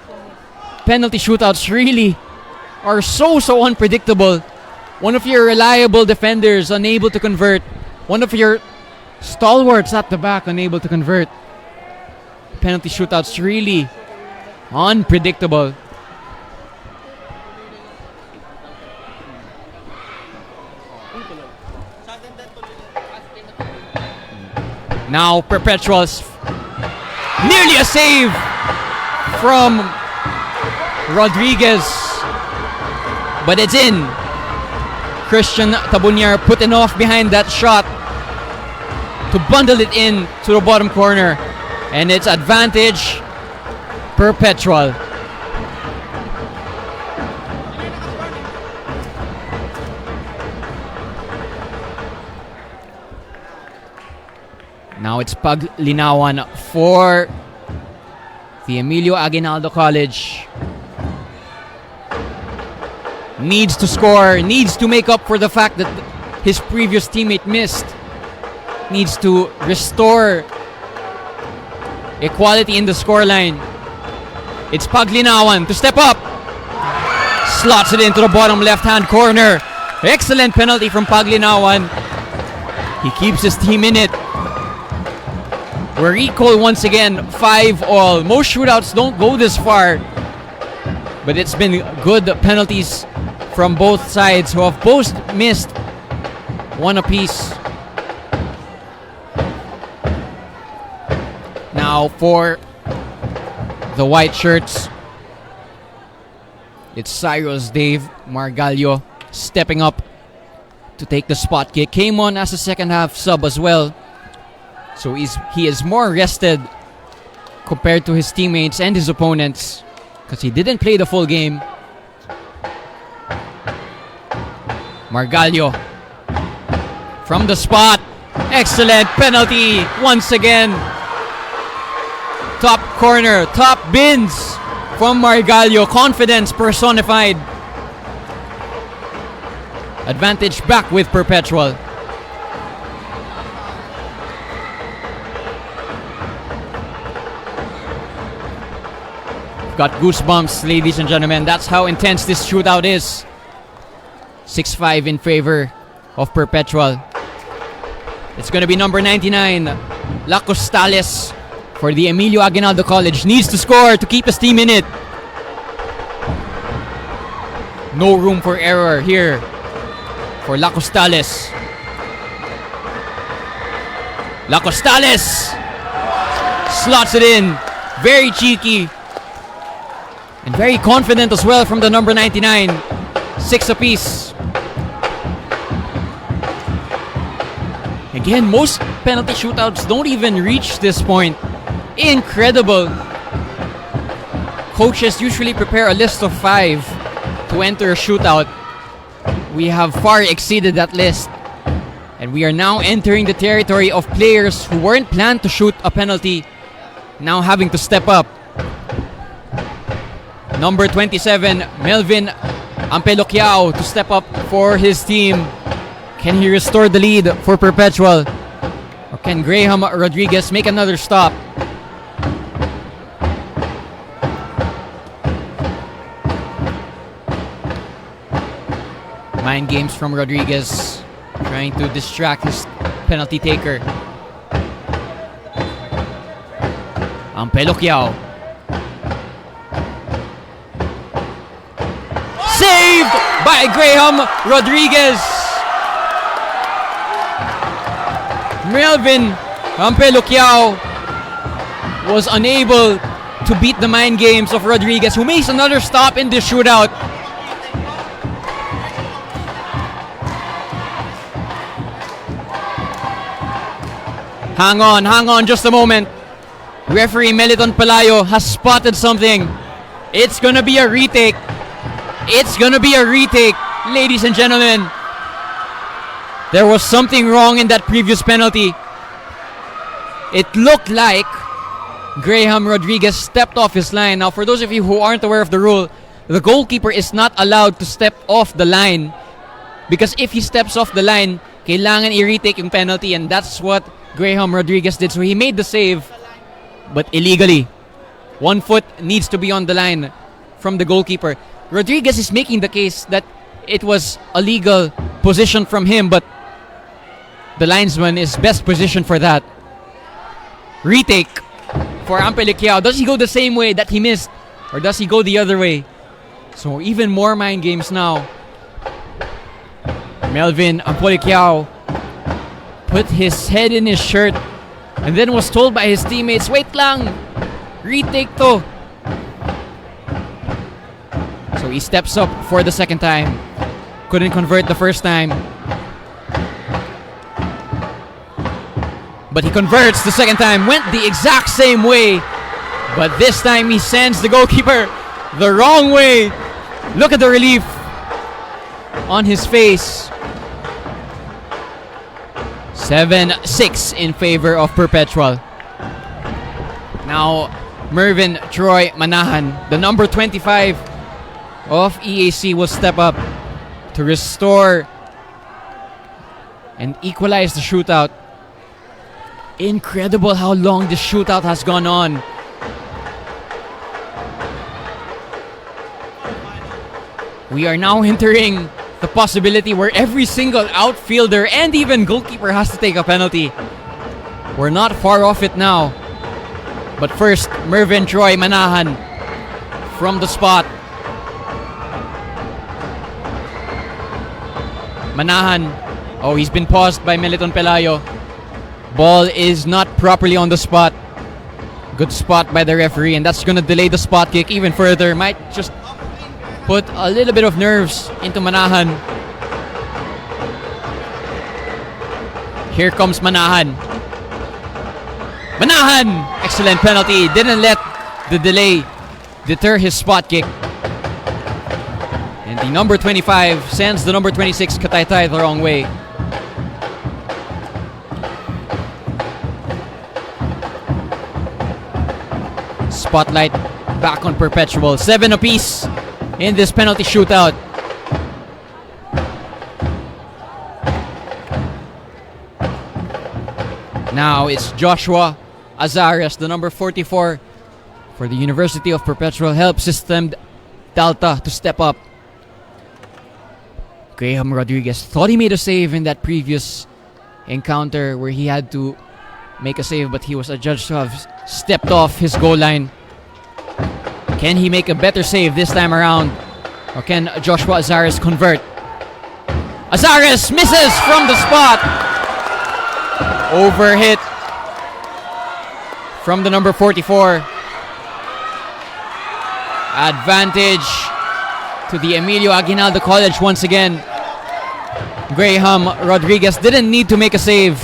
penalty shootouts really are so unpredictable. One of your reliable defenders unable to convert. One of your stalwarts at the back unable to convert. Penalty shootouts really unpredictable. Now Perpetuals Nearly a save from Rodriguez. But it's in. Christian Tabunyar putting off behind that shot to bundle it in to the bottom corner. And it's advantage Perpetual. Now it's paglinawan for the Emilio Aguinaldo College. Needs to score, needs to make up for the fact that his previous teammate missed. Needs to restore equality in the scoreline. It's paglinawan to step up. Slots it into the bottom left-hand corner. Excellent penalty from paglinawan. He keeps his team in it. We're equal once again, 5-all. Most shootouts don't go this far. But it's been good penalties from both sides who have both missed one apiece. Now for the white shirts, it's Cyrus Dave Margallo stepping up to take the spot kick. Came on as a second half sub as well. So he is more rested compared to his teammates and his opponents because he didn't play the full game. Margallo from the spot. Excellent penalty once again. Top corner, top bins from Margallo. Confidence personified. Advantage back with Perpetual. Got goosebumps, ladies and gentlemen. That's how intense this shootout is. 6-5 in favor of Perpetual. It's going to be number 99, Lacostales, for the Emilio Aguinaldo College. Needs to score to keep his team in it. No room for error here for Lacostales. Lacostales slots it in. Very cheeky. And very confident as well from the number 99. 6 apiece. Again, most penalty shootouts don't even reach this point. Incredible. Coaches usually prepare a list of 5 to enter a shootout. We have far exceeded that list. And we are now entering the territory of players who weren't planned to shoot a penalty, now having to step up. Number 27, Melvin Ampeloquiao to step up for his team. Can he restore the lead for Perpetual? Or can Graham Rodriguez make another stop? Mind games from Rodriguez, trying to distract his penalty taker. Ampeloquiao. Saved by Graham Rodriguez. Melvin Ampeloquiao was unable to beat the mind games of Rodriguez, who makes another stop in this shootout. Hang on just a moment. Referee Meliton Palayo has spotted something. It's gonna be a retake. It's gonna be a retake, ladies and gentlemen. There was something wrong in that previous penalty. It looked like Graham Rodriguez stepped off his line. Now, for those of you who aren't aware of the rule, the goalkeeper is not allowed to step off the line, because if he steps off the line, kailangan i-retake yung penalty, and that's what Graham Rodriguez did. So he made the save, but illegally. 1 foot needs to be on the line from the goalkeeper. Rodriguez is making the case that it was a legal position from him, but the linesman is best positioned for that. Retake for Ampeloquiao. Does he go the same way that he missed, or does he go the other way? So even more mind games now. Melvin Ampeloquiao put his head in his shirt and then was told by his teammates, wait lang, Retake to. So he steps up for the second time. Couldn't convert the first time. But he converts the second time. Went the exact same way. But this time he sends the goalkeeper the wrong way. Look at the relief on his face. 7-6 in favor of Perpetual. Now, Mervin Troy Manahan, the number 25 of EAC, will step up to restore and equalize the shootout. Incredible how long this shootout has gone on. We are now entering the possibility where every single outfielder and even goalkeeper has to take a penalty. We're not far off it now. But first, Mervin Troy Manahan from the spot. Manahan. Oh, he's been paused by Meliton Pelayo. Ball is not properly on the spot. Good spot by the referee, and that's going to delay the spot kick even further. Might just put a little bit of nerves into Manahan. Here comes Manahan. Manahan! Excellent penalty. Didn't let the delay deter his spot kick. And the number 25 sends the number 26 Kataytay the wrong way. Spotlight back on Perpetual. 7 apiece in this penalty shootout. Now it's Joshua Azares, the number 44 for the University of Perpetual Help System DALTA, to step up. Graham Rodriguez thought he made a save in that previous encounter where he had to make a save, but he was adjudged to have stepped off his goal line. Can he make a better save this time around? Or can Joshua Azares convert? Azares misses from the spot. Overhit from the number 44. Advantage to the Emilio Aguinaldo College once again. Graham Rodriguez didn't need to make a save.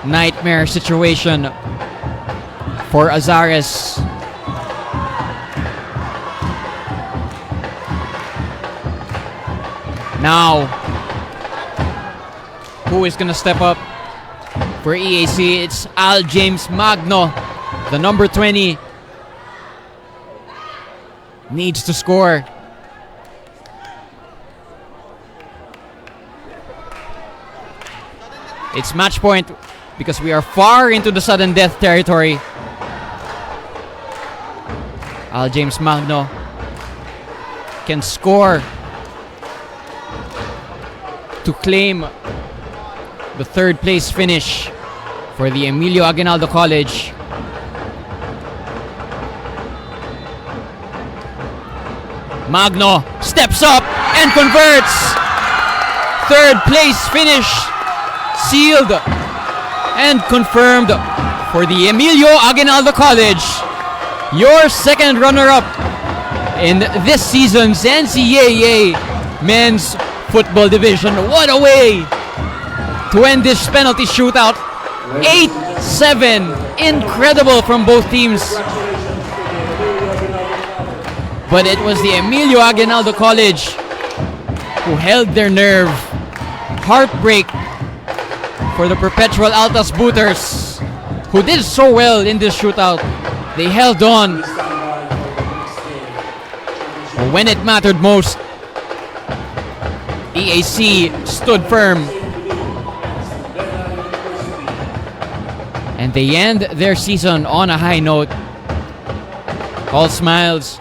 Nightmare situation for Azares. Now, who is gonna step up for EAC? It's Al James Magno, the number 20. Needs to score. It's match point because we are far into the sudden death territory. Al James Magno can score to claim the third place finish for the Emilio Aguinaldo College. Magno steps up and converts. Third place finish sealed and confirmed for the Emilio Aguinaldo College. Your second runner-up in this season's NCAA Men's Football Division. What a way to end this penalty shootout. 8-7. Incredible from both teams. But it was the Emilio Aguinaldo College who held their nerve. Heartbreak for the Perpetual Altas Booters, who did so well in this shootout. They held on when it mattered most. EAC stood firm. And they end their season on a high note. All smiles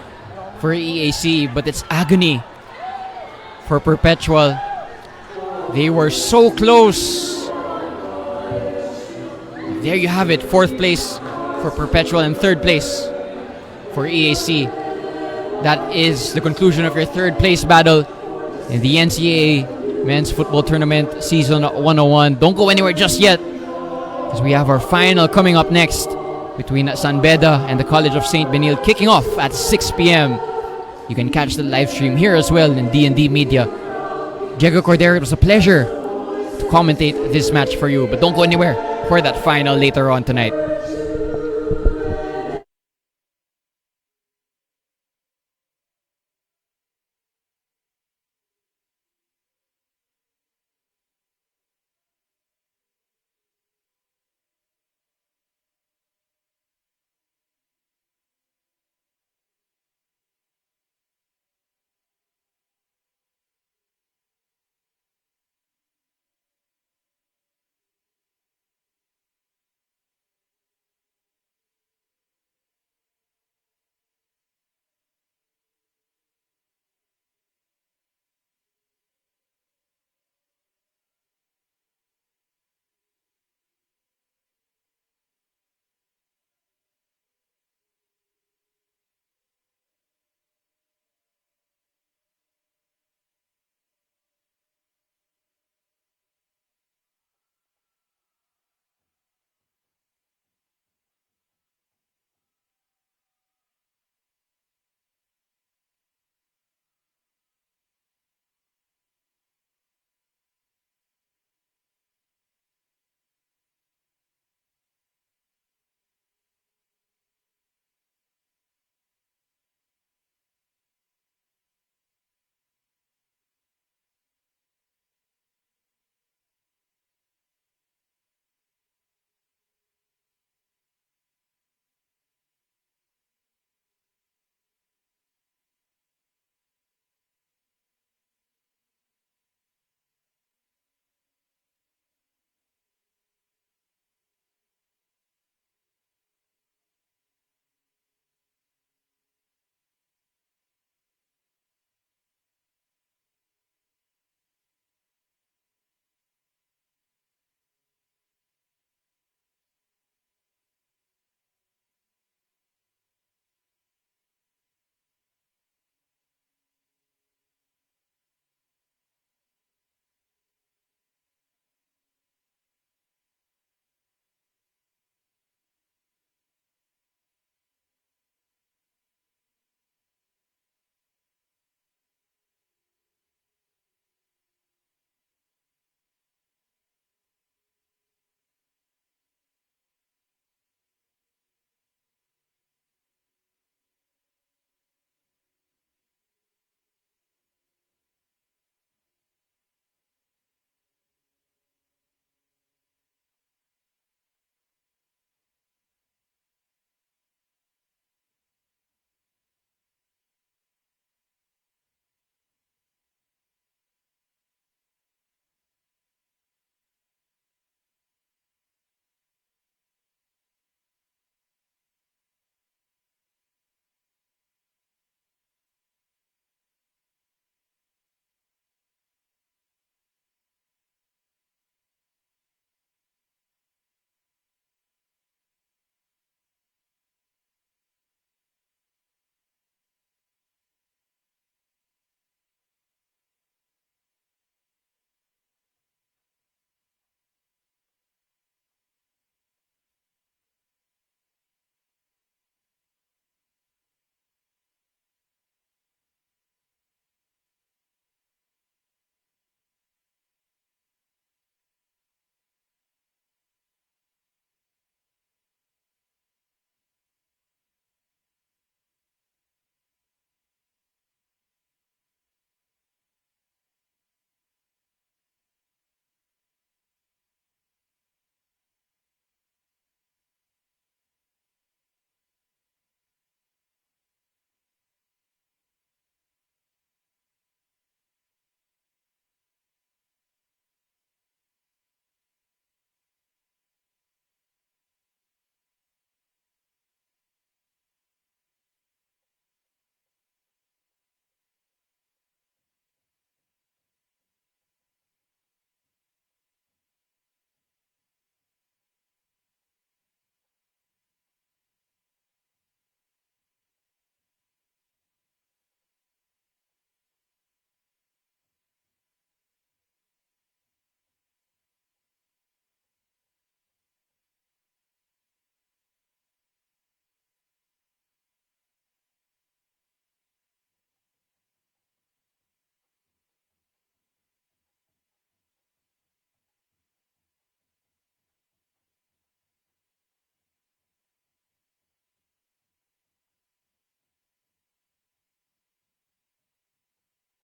for EAC, but it's agony for Perpetual. They were so close. There you have it, 4th place for Perpetual and 3rd place for EAC. That is the conclusion of your 3rd place battle in the NCAA Men's Football Tournament Season 101. Don't go anywhere just yet. As we have our final coming up next between San Beda and the College of St. Benil, kicking off at 6 p.m. You can catch the live stream here as well in D&D Media. Diego Cordero, it was a pleasure to commentate this match for you, but don't go anywhere for that final later on tonight.